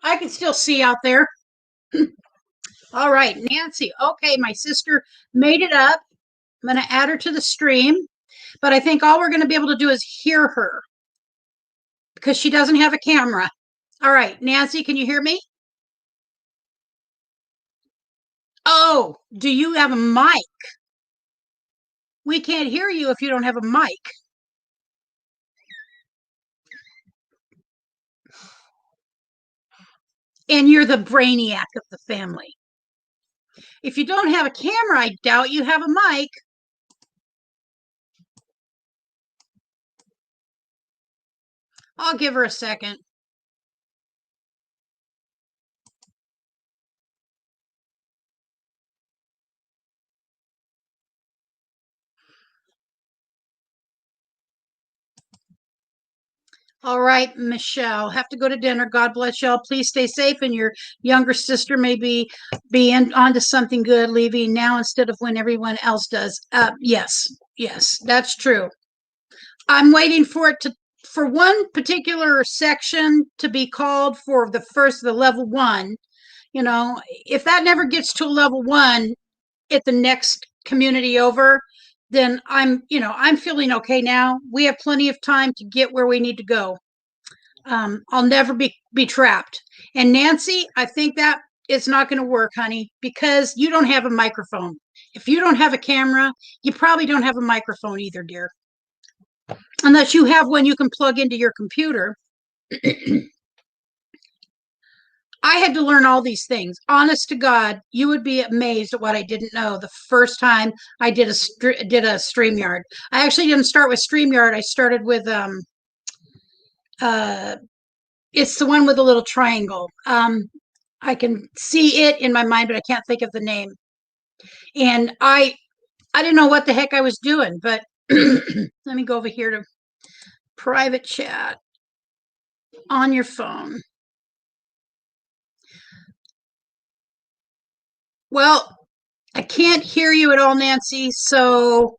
I can still see out there. All right, Nancy. Okay, my sister made it up. I'm going to add her to the stream, but I think all we're going to be able to do is hear her because she doesn't have a camera. All right, Nancy, can you hear me? Oh, do you have a mic? We can't hear you if you don't have a mic. And you're the brainiac of the family. If you don't have a camera, I doubt you have a mic. I'll give her a second. All right, Michelle, have to go to dinner. God bless y'all. Please stay safe, and your younger sister may be onto something good, leaving now instead of when everyone else does. Yes, yes, that's true. I'm waiting for it to for one particular section to be called for the level one. You know, if that never gets to a level one at the next community over, then I'm feeling okay now. We have plenty of time to get where we need to go. I'll never be trapped. And Nancy, I think that it's not going to work, honey, because you don't have a microphone. If you don't have a camera, you probably don't have a microphone either, dear. Unless you have one you can plug into your computer. I had to learn all these things. Honest to God, you would be amazed at what I didn't know the first time I did a StreamYard. I actually didn't start with StreamYard. I started with uh it's the one with the little triangle. I can see it in my mind, but I can't think of the name. And I didn't know what the heck I was doing, but let me go over here to private chat on your phone. Well, I can't hear you at all, Nancy, so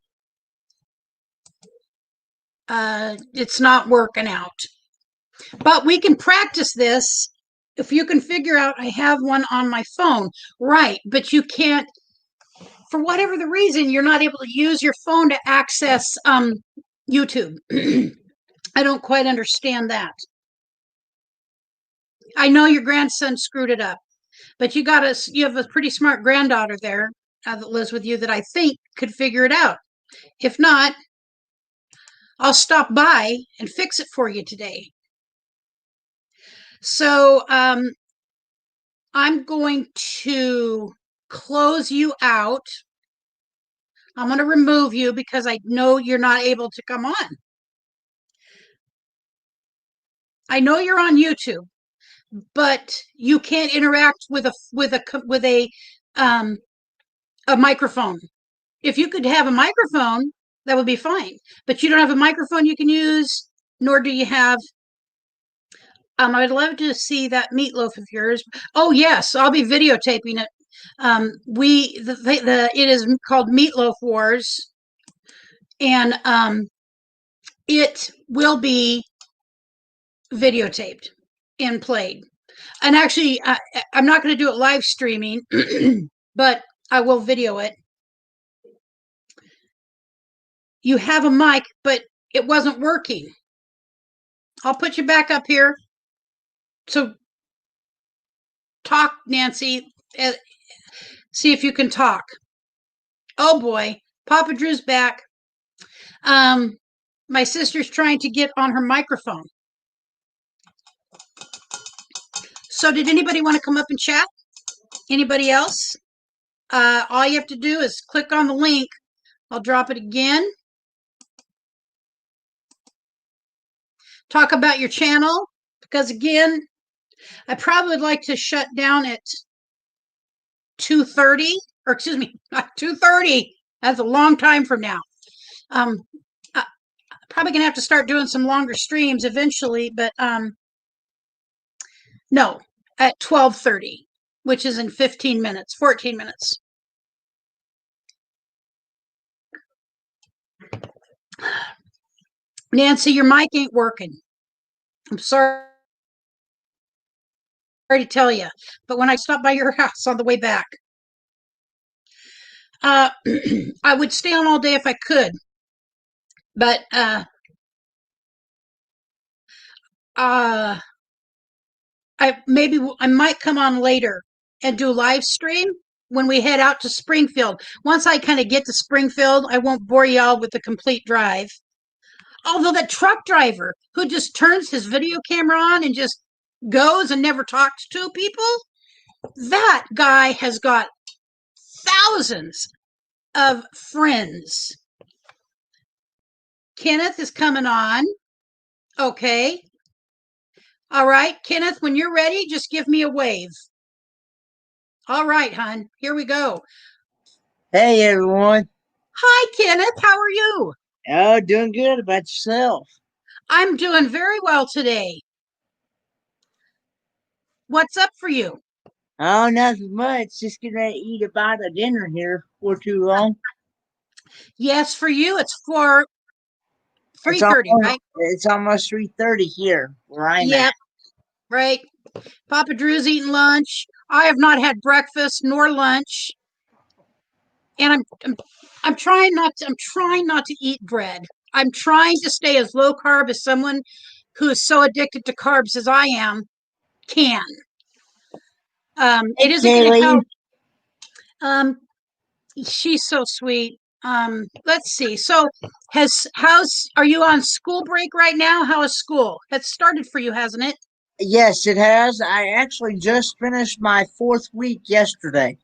it's not working out. But we can practice this if you can figure out I have one on my phone. Right, but you can't, for whatever the reason, you're not able to use your phone to access YouTube. I don't quite understand that. I know your grandson screwed it up, but you have a pretty smart granddaughter there that lives with you that I think could figure it out. If not, I'll stop by and fix it for you today. So I'm going to close you out. I'm going to remove you because I know you're not able to come on. I know you're on YouTube, but you can't interact with a microphone. If you could have a microphone, that would be fine. But you don't have a microphone you can use, nor do you have. I'd love to see that meatloaf of yours. Oh yes, I'll be videotaping it. It is called Meatloaf Wars, and it will be videotaped and played. And actually, I'm not going to do it live streaming, but I will video it. You have a mic, but it wasn't working. I'll put you back up here. So talk, Nancy. See if you can talk. Oh boy, Papa Drew's back. My sister's trying to get on her microphone. So did anybody want to come up and chat? Anybody else? All you have to do is click on the link. I'll drop it again. Talk about your channel, because again, I probably would like to shut down at 2:30, or excuse me, not 2:30. That's a long time from now. Probably gonna have to start doing some longer streams eventually, but no, at 12:30, which is in 15 minutes, 14 minutes. Nancy, your mic ain't working. I'm sorry. to tell you, but when I stopped by your house on the way back, I would stay on all day if I could, but uh, I might come on later and do live stream when we head out to Springfield. Once I kind of get to Springfield, I won't bore y'all with the complete drive. Although that truck driver who just turns his video camera on and just goes and never talks to people, that guy has got thousands of friends. Kenneth is coming on. Okay. All right, Kenneth, when you're ready, just give me a wave. All right, hon, here we go. Hey everyone. Hi, Kenneth. How are you? Oh, doing good. About yourself? I'm doing very well today. What's up for you? Oh, nothing much. Just gonna eat a bite of dinner here for too long. Yes, for you, it's for It's 3:30, almost right? it's almost 3:30 here where I'm at. Yep, right. Papa Drew's eating lunch. I have not had breakfast nor lunch, and I'm trying not to eat bread. I'm trying to stay as low carb as someone who is so addicted to carbs as I am can. It Hey isn't going to help. Kaylee. Um, she's so sweet. Let's see. So, how's are you on school break right now? How is school? It's started for you, hasn't it? Yes, it has. I actually just finished my 4th week yesterday.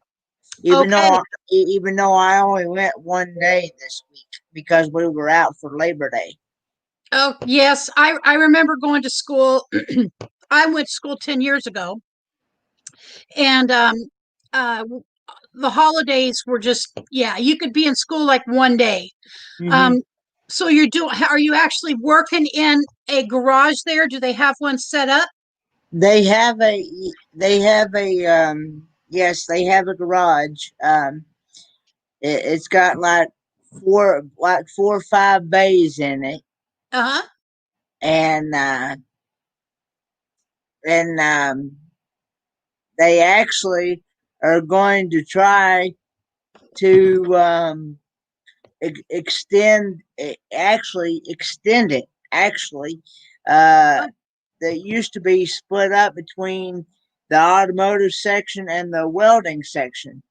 Even Okay. though even though I only went one day this week because we were out for Labor Day. Oh, yes. I remember going to school. I went to school 10 years ago, and uh, the holidays were just, yeah, you could be in school like one day. Hmm. Um, so are you actually working in a garage there? Do they have one set up? They have a yes, they have a garage. It's got like 4 or 5 bays in it, Uh huh. and they actually are going to try to extend it. Actually, uh, that used to be split up between the automotive section and the welding section.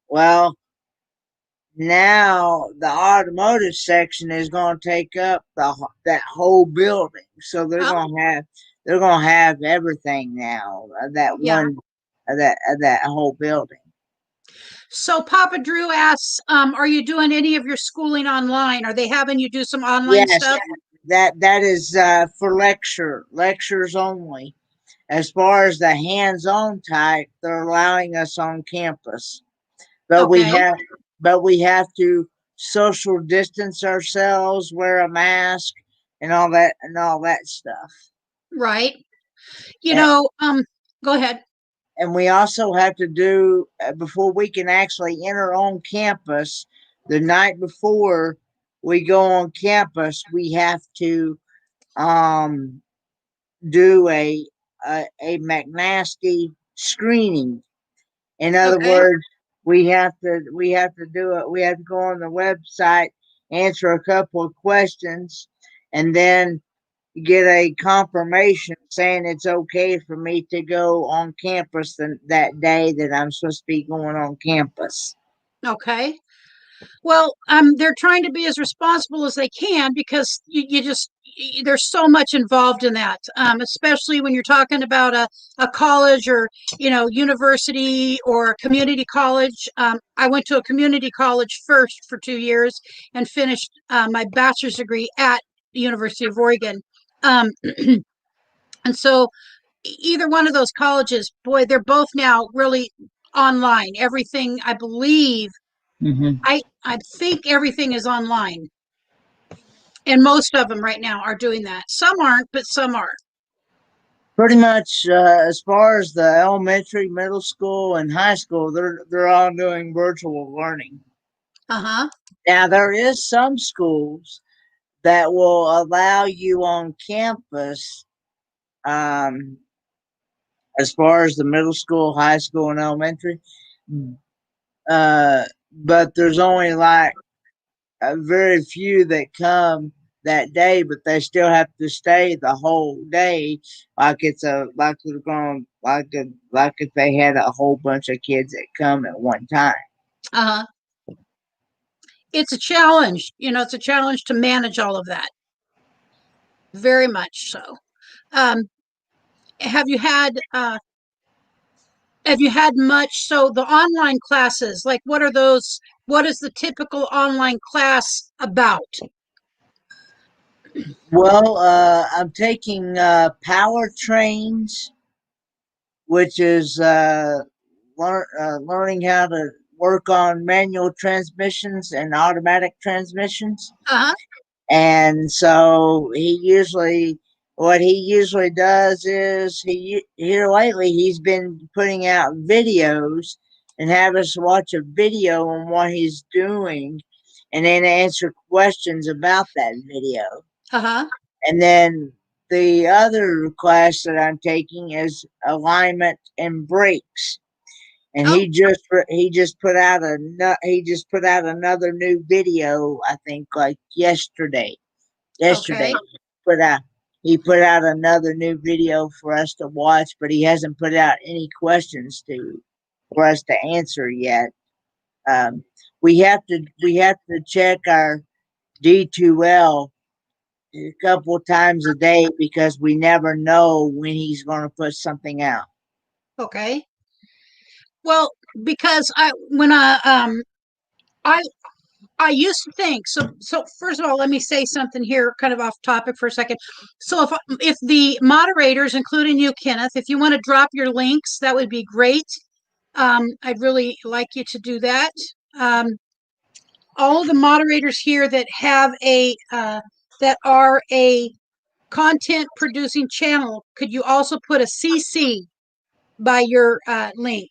Well, now the automotive section is going to take up that whole building, so Oh, they're going to have everything now. That yeah. one, that whole building. So Papa Drew asks, are you doing any of your schooling online? Are they having you do some online Yes, stuff? that is for lectures only. As far as the hands-on type, they're allowing us on campus, but Okay, we have to social distance ourselves, wear a mask, and all that stuff. right. You And, know, go ahead. and we also have to do before we can actually enter on campus. The night before we go on campus, we have to um, do a McNasty screening. In other Okay, words, we have to do it. We have to go on the website, answer a couple of questions, and then get a confirmation saying it's okay for me to go on campus that day that I'm supposed to be going on campus. okay. Well, they're trying to be as responsible as they can because there's so much involved in that, especially when you're talking about a college or, university or community college. I went to a community college first for 2 years and finished my bachelor's degree at the University of Oregon. Um, and so either one of those colleges, boy, they're both now really online. Everything, I believe, Mm-hmm. I think everything is online, and most of them right now are doing that. Some aren't, but some are. Pretty much, as far as the elementary, middle school, and high school, they're all doing virtual learning. Uh huh. Now there is some schools that will allow you on campus, um, as far as the middle school, high school, and elementary. But there's only like a very few that come that day, but they still have to stay the whole day, like it's a like they're going like if they had a whole bunch of kids that come at one time. Uh-huh. It's a challenge. It's a challenge to manage all of that. Very much so. Um, have you had much, so the online classes, like what are those? What is the typical online class about? Well, I'm taking power trains, which is learning how to work on manual transmissions and automatic transmissions. Uh-huh. And so what he usually does is here lately he's been putting out videos and have us watch a video on what he's doing, and then answer questions about that video. Uh-huh. And then the other class that I'm taking is alignment and brakes. And Oh, he just put out another new video, I think, like yesterday. okay. Put out he put out another new video for us to watch, but he hasn't put out any questions for us to answer yet. Um, we have to check our D2L a couple times a day because we never know when he's going to put something out. Okay. Well, because I I used to think so first of all, let me say something here kind of off topic for a second. So if the moderators, including you, Kenneth, if you want to drop your links, that would be great. I'd really like you to do that. Um, all of the moderators here that have that are a content producing channel, could you also put a CC by your link?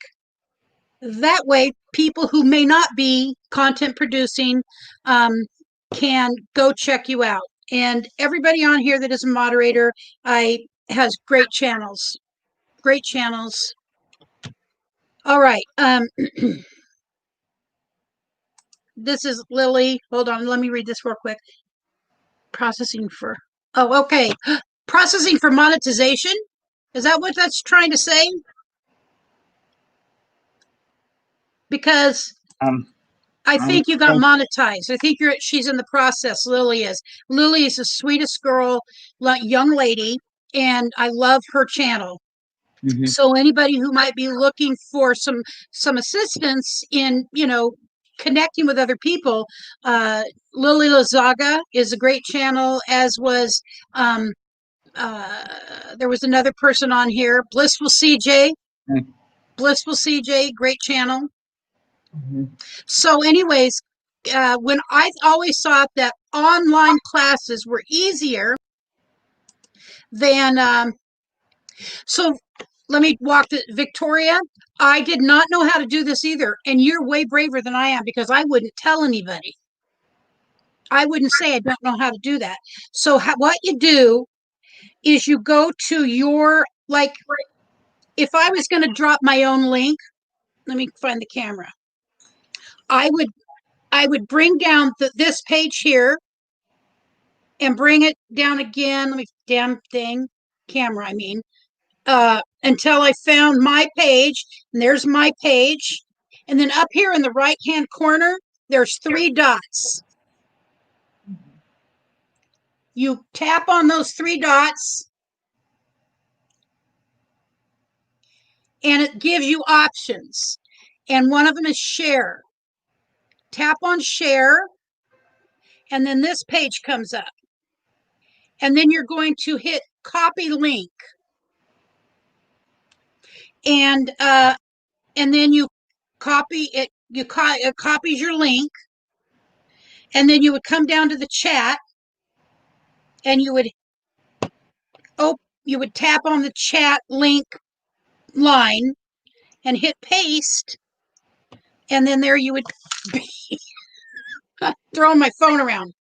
That way, people who may not be content producing can go check you out. And everybody on here that is a moderator, has great channels. Great channels. All right. This is Lily. Hold on, let me read this real quick. Processing for. Oh, okay. Processing for monetization. Is that what that's trying to say? Because I I'm think you got monetized. I think she's in the process. Lily is. Lily is the sweetest girl, young lady, and I love her channel. Mhm. So anybody who might be looking for some assistance in, connecting with other people, Lily Lazaga is a great channel, as was there was another person on here, Blissful CJ. Mhm. Blissful CJ, great channel. Mhm. So, anyways, when I always thought that online classes were easier than, so let me walk to Victoria. I did not know how to do this either. And you're way braver than I am because I wouldn't tell anybody. I wouldn't say I don't know how to do that. So, what you do is you go to your, like, if I was going to drop my own link, let me find the camera. I would bring down this page here and bring it down again. Let me damn thing camera. I mean, until I found my page, and there's my page, and then up here in the right hand corner, there's 3 dots. You tap on those 3 dots, and it gives you options, and one of them is share. Tap on share, and then this page comes up, and then you're going to hit copy link, and then you copy it. It copies your link, and then you would come down to the chat, and you would tap on the chat link line and hit paste, and then there you would be throwing my phone around.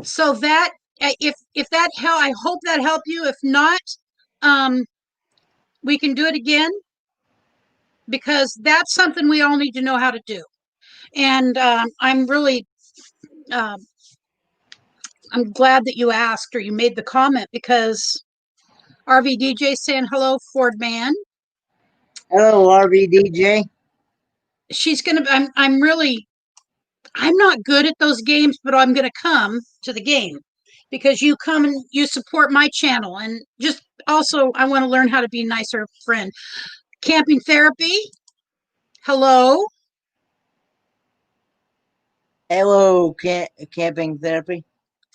So that if that help, I hope that helped you. If not, we can do it again, because that's something we all need to know how to do. And I'm really uh, I'm glad that you asked or you made the comment, because RVDJ saying hello, Ford Man. Hello, RVDJ. She's gonna. I'm really. I'm not good at those games, but I'm gonna come to the game because you come and you support my channel, and just also I want to learn how to be a nicer friend. Camping therapy. Hello. Hello, camping therapy.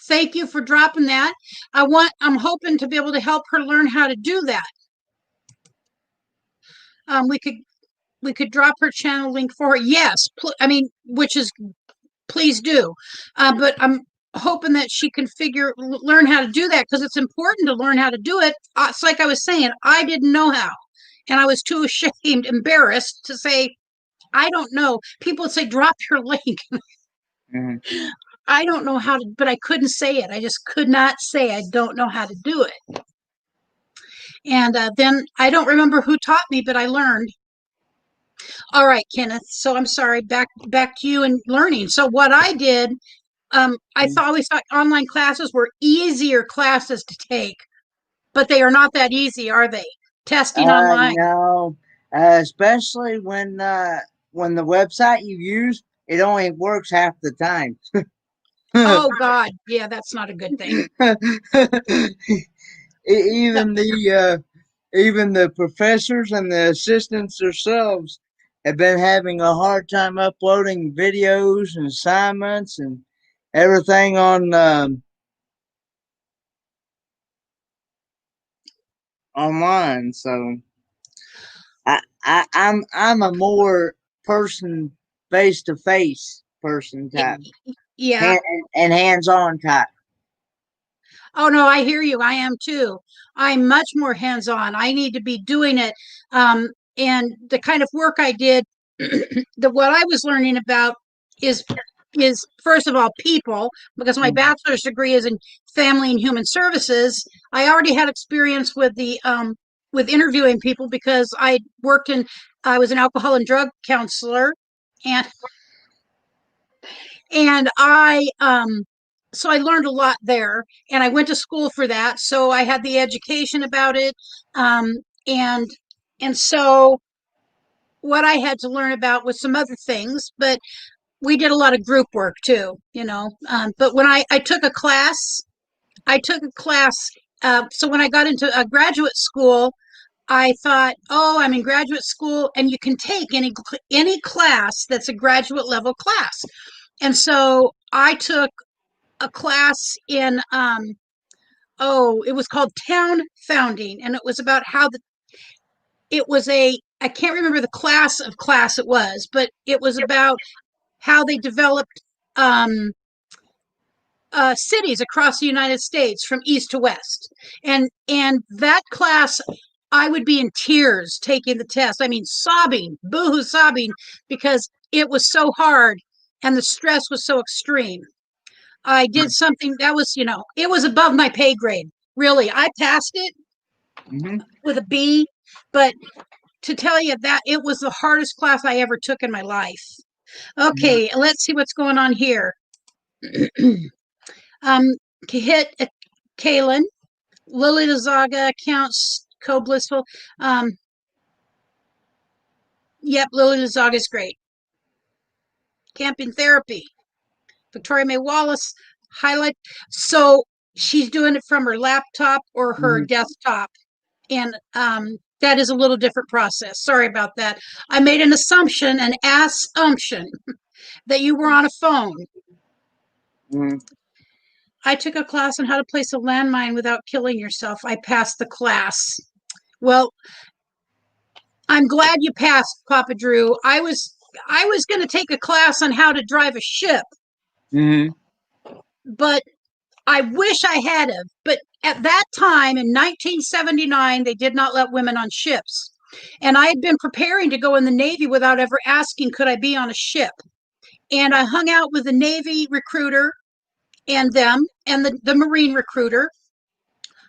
Thank you for dropping that. I'm hoping to be able to help her learn how to do that. We could drop her channel link for her. Yes, I mean, which is, please do. But I'm hoping that she can learn how to do that, because it's important to learn how to do it. It's like I was saying, I didn't know how, and I was too ashamed, embarrassed to say, I don't know. People would say, drop your link. Mhm. I don't know how to, but I couldn't say it. I just could not say I don't know how to do it. And then I don't remember who taught me, but I learned. All right, Kenneth. So I'm sorry. Back to you and learning. So what I did, always thought online classes were easier classes to take, but they are not that easy, are they? Testing online. No, especially when the website you use, it only works half the time. Oh God, yeah, that's not a good thing. even the professors and the assistants themselves have been having a hard time uploading videos and assignments and everything on online. So I'm a more person face to face person type, Yeah. hand, and hands on type. Oh no, I hear you. I am too. I'm much more hands-on. I need to be doing it. And the kind of work I did, what I was learning about is first of all people, because my bachelor's degree is in family and human services. I already had experience with the with interviewing people, because I was an alcohol and drug counselor, and I so I learned a lot there, and I went to school for that, so I had the education about it. um, and so what I had to learn about was some other things, but we did a lot of group work too, but when I took a class, so when I got into a graduate school, I thought, oh, I'm in graduate school, and you can take any class that's a graduate level class. And so I took a class in it was called Town Founding, and it was about how it was I can't remember the class it was, but it was about how they developed cities across the United States from east to west. And that class, I would be in tears taking the test. I mean, sobbing, boohoo sobbing, because it was so hard and the stress was so extreme. I did something that was, it was above my pay grade. Really, I passed it with a B, but to tell you that it was the hardest class I ever took in my life. Okay, let's see what's going on here. Hit Kaylin, Lily Lazaga accounts, co-blissful. Yep, Lily Lazaga is great. Camping therapy, Victoria May Wallace, highlight. So she's doing it from her laptop or her desktop, and that is a little different process. Sorry about that. I made an assumption, an assumption, that you were on a phone. I took a class on how to place a landmine without killing yourself. I passed the class. Well, I'm glad you passed, Papa Drew. I was going to take a class on how to drive a ship, but I wish I had have. But at that time in 1979, they did not let women on ships. And I had been preparing to go in the Navy without ever asking, could I be on a ship? And I hung out with a Navy recruiter and them and the Marine recruiter.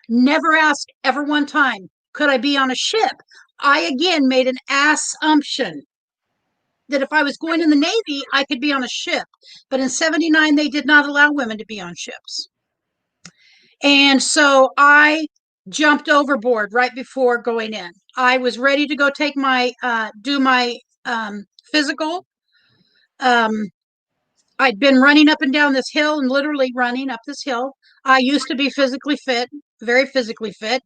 Never asked ever one time, could I be on a ship? I again made an assumption that if I was going in the Navy, I could be on a ship. But in 79, they did not allow women to be on ships. And so I jumped overboard right before going in. I was ready to go take my, do my physical. I'd been running up and down this hill and literally running up this hill. I used to be physically fit, very physically fit.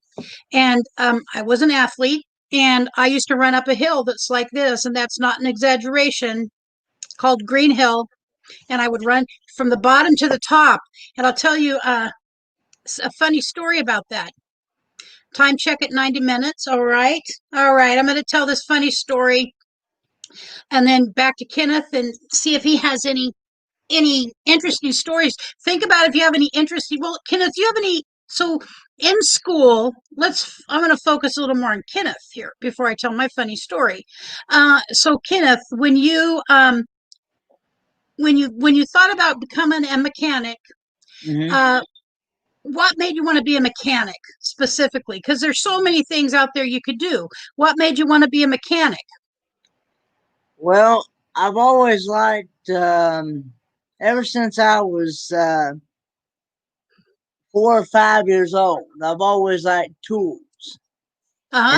And I was an athlete. And I used to run up a hill that's like this, and that's not an exaggeration, called Green Hill. And I would run from the bottom to the top. And I'll tell you a funny story about that. Time check at 90 minutes. All right. All right. I'm going to tell this funny story and then back to Kenneth and see if he has any interesting stories. Think about if you have any interesting. Well, Kenneth, do you have any? So in school, I'm going to focus a little more on Kenneth here before I tell my funny story. So Kenneth, when you thought about becoming a mechanic, Hmm. uh, what made you want to be a mechanic specifically? Because there's so many things out there you could do. What made you want to be a mechanic? Well, I've always liked, ever since I was 4 or 5 years old. I've always liked tools, Uh-huh.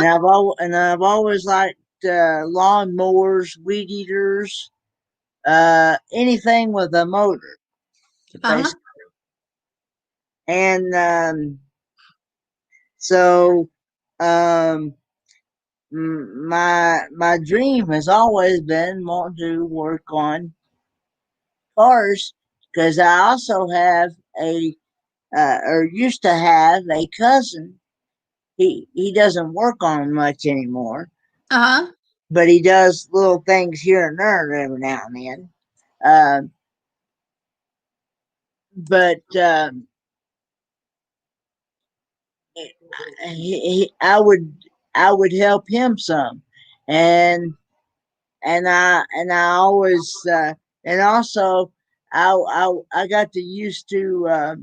and I've always liked lawn mowers, weed eaters, anything with a motor, Uh-huh. basically. And so, um, my dream has always been wanting to work on cars because I also have a or used to have a cousin. He doesn't work on much anymore, Uh-huh. but he does little things here and there every now and then. Uh, but I would help him some, and I always and also I got to used to.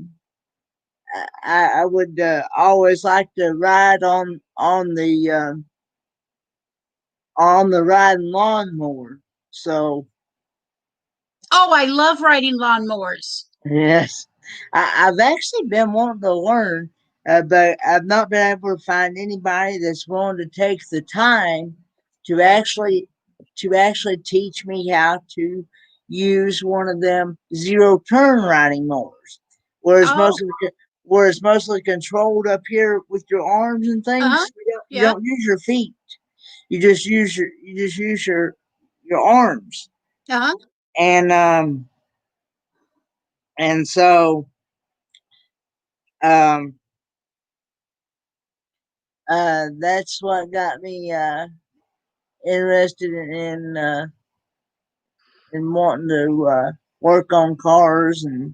I would always like to ride on the riding lawnmower. So Oh, I love riding lawnmowers. yes, I've actually been wanting to learn, but I've not been able to find anybody that's willing to take the time to actually teach me how to use one of them zero turn riding mowers, where it's Oh, mostly where it's mostly controlled up here with your arms and uh-huh. things. You Yeah. don't use your feet. You just use your arms, Uh-huh. and so um that's what got me interested in wanting to work on cars and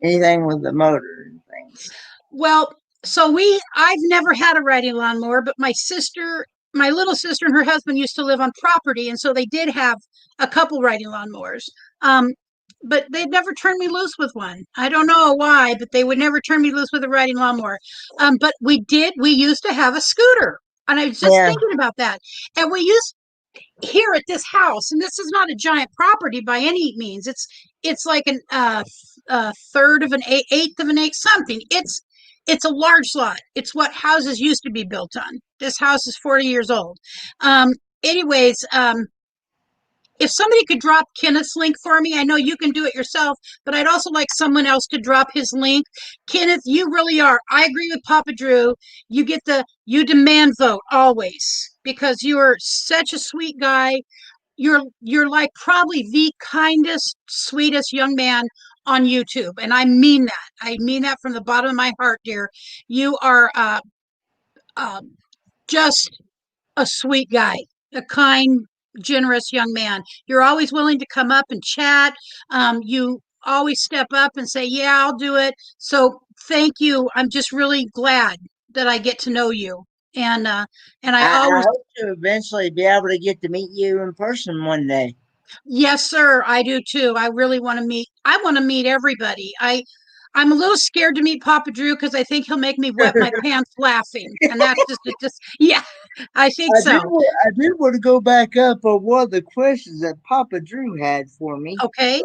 anything with the motor and things. Well, I've never had a riding lawnmower, but my little sister and her husband used to live on property, and so they did have a couple riding lawnmowers. Um, but they'd never turn me loose with one. I don't know why, but they would never turn me loose with a riding lawnmower. But we used to have a scooter. And I was just Yeah, thinking about that. And we used here at this house, and this is not a giant property by any means. It's like a third of an eighth of an acre, something. It's a large lot. It's what houses used to be built on. This house is 40 years old. Um, anyways, if somebody could drop Kenneth's link for me, I know you can do it yourself, but I'd also like someone else to drop his link. Kenneth, you really are. I agree with Papa Drew. You demand vote always because you are such a sweet guy. You're like probably the kindest, sweetest young man on YouTube, and I mean that. I mean that from the bottom of my heart, dear. You are uh, just a sweet guy, a kind, generous young man. You're always willing to come up and chat. You always step up and say, "Yeah, I'll do it." So thank you. I'm just really glad that I get to know you, and uh, and I I always, hope to eventually be able to get to meet you in person one day. yes, sir, I do too. I really want to meet. I want to meet everybody. I'm a little scared to meet Papa Drew because I think he'll make me wet my pants laughing, and that's just yeah, I think so. I did want to go back up on one of the questions that Papa Drew had for me. Okay.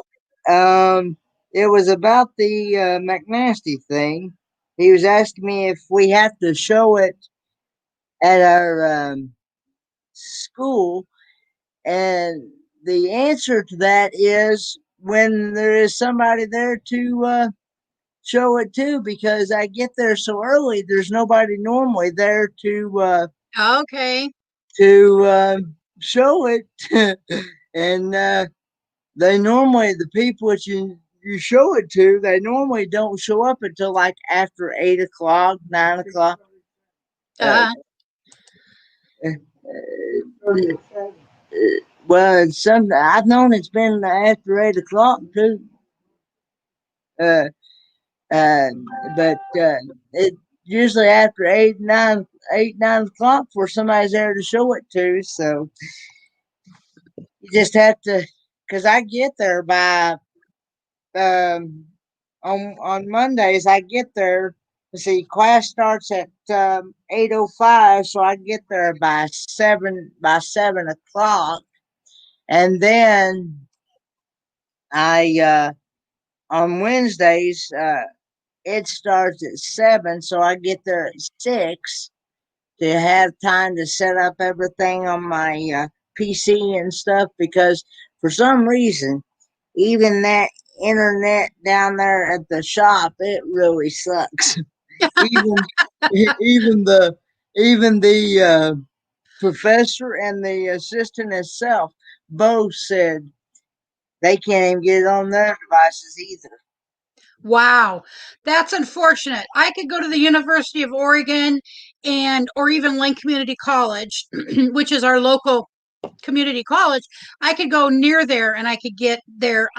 Um, it was about the McNasty thing. He was asking me if we have to show it at our school, and the answer to that is when there is somebody there to show it to, because I get there so early. There's nobody normally there Okay. to show it, and they normally the people that you show it to, they normally don't show up until like after 8 o'clock, 9 o'clock. Uh, Uh, uh, well, some I've known it's been after 8 o'clock too. Uh, uh, but it usually after 8, 9 o'clock for somebody's there to show it to. So you just have to, because I get there by um on Mondays. I get there. Let's see, class starts at 8:05, so I get there by 7 o'clock, and then I on Wednesdays it starts at 7, so I get there at 6 to have time to set up everything on my PC and stuff, because for some reason, even that internet down there at the shop, it really sucks. even even the professor and the assistant itself both said they can't even get it on their devices either. wow, that's unfortunate. I could go to the University of Oregon and or even Lane Community College, which is our local community college. I could go near there and I could get their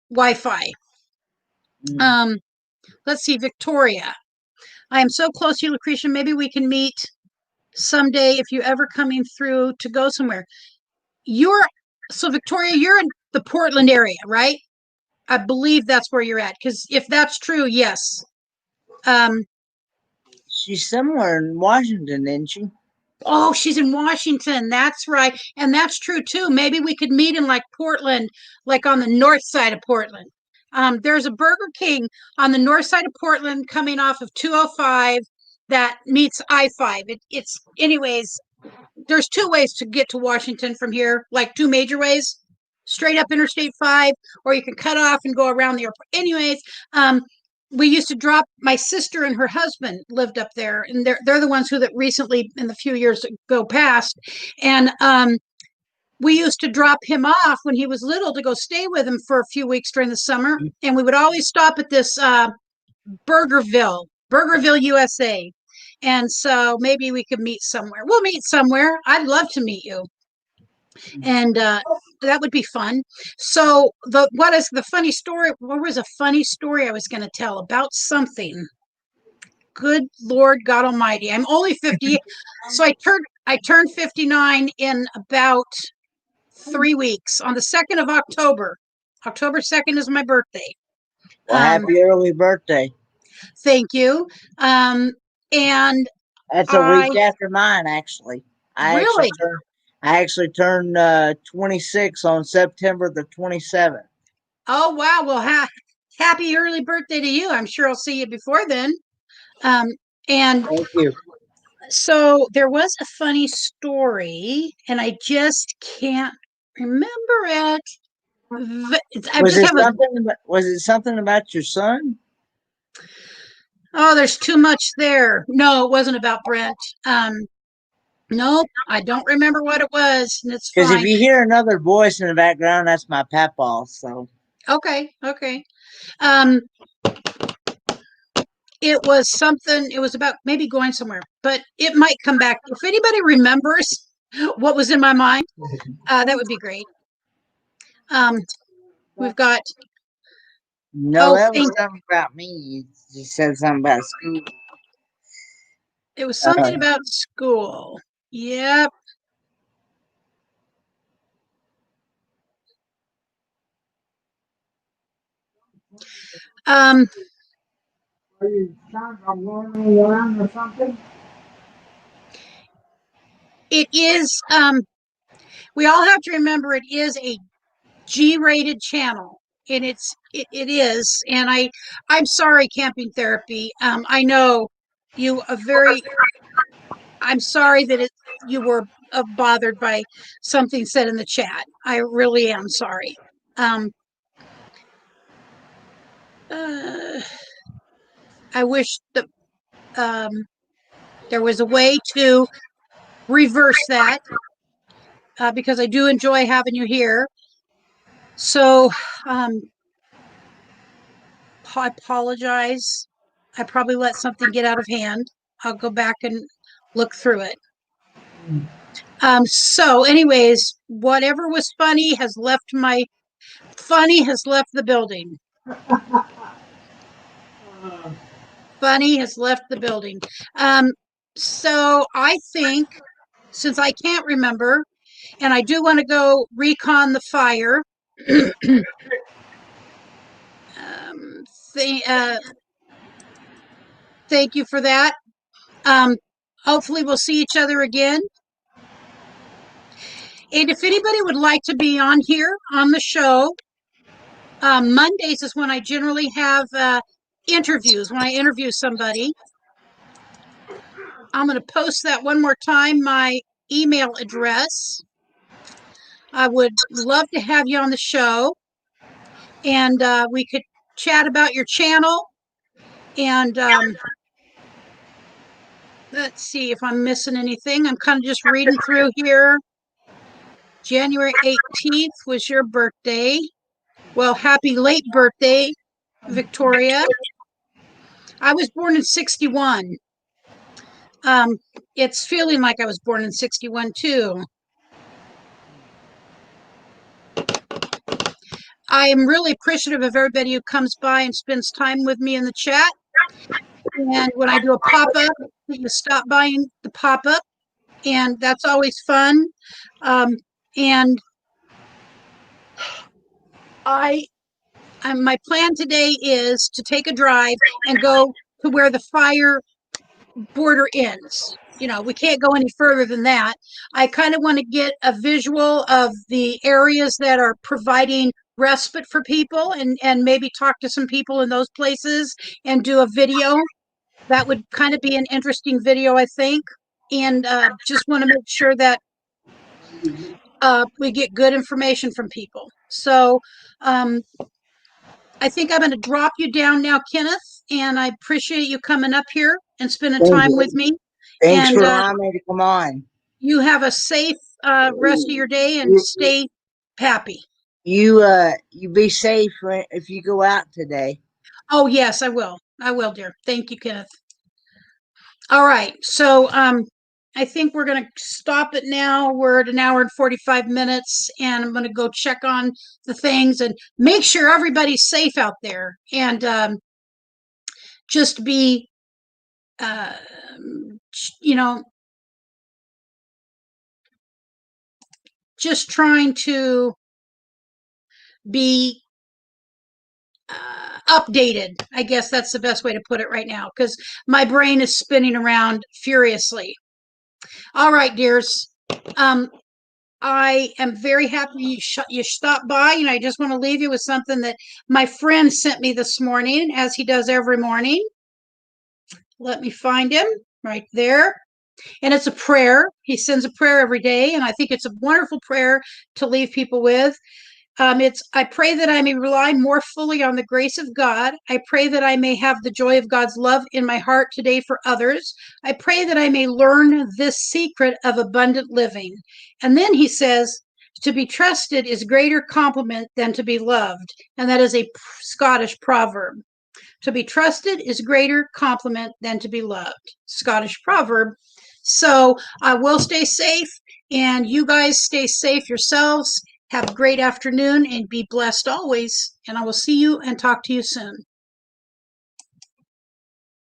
Wi-Fi. Mm. Um, let's see, Victoria. I am so close to you, Lucretia. Maybe we can meet someday if you ever coming through to go somewhere. You're so Victoria, you're in the Portland area, right? I believe that's where you're at. Because if that's true, yes. Um, She's somewhere in Washington, isn't she? oh, she's in Washington. That's right. And that's true too. Maybe we could meet in like Portland, like on the north side of Portland. There's a Burger King on the north side of Portland coming off of 205 that meets I-5. It's, anyways, there's two ways to get to Washington from here, like two major ways, straight up Interstate 5, or you can cut off and go around the airport. Anyways, we used to drop, my sister and her husband lived up there, and they're the ones who that recently in the few years ago passed. And we used to drop him off when he was little to go stay with him for a few weeks during the summer. And we would always stop at this Burgerville, USA. And so maybe we could meet somewhere. We'll meet somewhere. I'd love to meet you. And that would be fun. So what is the funny story? What was a funny story I was going to tell about something? Good Lord God Almighty. I'm only 50. So I turned 59 in about 3 weeks on the 2nd of October. October 2nd is my birthday. Well, happy early birthday. Thank you. And That's a I week after mine, actually. I actually really, turned I actually turned 26 on September the 27th. oh wow, well, happy early birthday to you. I'm sure I'll see you before then. Um, and Thank you. so there was a funny story, and I just can't remember it. I Was just it have a, something? Was it something about your son? oh, there's too much there. No, it wasn't about Brent. Nope, I don't remember what it was, and it's Because if fine. you hear another voice in the background, that's my papaw. So Okay, okay. Um, it was something, it was about maybe going somewhere, but it might come back. If anybody remembers what was in my mind, that would be great. Um, we've got, no, oh, that was thank, something about me. You said something about school. it was Uh, something about school. Yep. Um, Are you trying to warn alarm or something? It is, we all have to remember it is a G-rated channel. And it is. And I'm sorry, Camping Therapy. I know you I'm sorry that you were bothered by something said in the chat. I really am sorry. I wish that there was a way to reverse that because I do enjoy having you here. So I apologize. I probably let something get out of hand. I'll go back and look through it. So anyways, whatever was funny has left the building. Funny has left the building. So I think since I can't remember, and I do want to go recon the fire. Thank you for that. Hopefully we'll see each other again. And if anybody would like to be on here on the show, Mondays is when I generally have interviews, when I interview somebody. I'm going to post that one more time, my email address. I would love to have you on the show, and we could chat about your channel. And let's see if I'm missing anything. I'm kind of just reading through here. January 18th was your birthday. Well, happy late birthday, Victoria. I was born in 61. It's feeling like I was born in 61 too. I am really appreciative of everybody who comes by and spends time with me in the chat. And when I do a pop-up, you stop by the pop-up, and that's always fun. And my plan today is to take a drive and go to where the fire border ends. You know, we can't go any further than that. I kind of want to get a visual of the areas that are providing respite for people and maybe talk to some people in those places and do a video. That would kind of be an interesting video, I think. And just want to make sure that we get good information from people. So I think I'm going to drop you down now, Kenneth, and I appreciate you coming up here and spending time with me. Thanks and for allowing me to come on. You have a safe rest of your day and stay happy. You be safe if you go out today. Oh yes, I will. I will, dear. Thank you, Kenneth. All right. So I think we're going to stop it now. We're at 1 hour and 45 minutes, and I'm going to go check on the things and make sure everybody's safe out there, and just be, you know, just trying to be updated. I guess that's the best way to put it right now, because my brain is spinning around furiously. All right, dears. I am very happy you stopped by, and I just want to leave you with something that my friend sent me this morning, as he does every morning. Let me find him right there. And it's a prayer. He sends a prayer every day, and I think it's a wonderful prayer to leave people with. I pray that I may rely more fully on the grace of God. I pray that I may have the joy of God's love in my heart today for others. I pray that I may learn this secret of abundant living. And then he says, to be trusted is greater compliment than to be loved. And that is a Scottish proverb. To be trusted is greater compliment than to be loved. Scottish proverb. So I will stay safe, and you guys stay safe yourselves. Have a great afternoon and be blessed always. And I will see you and talk to you soon.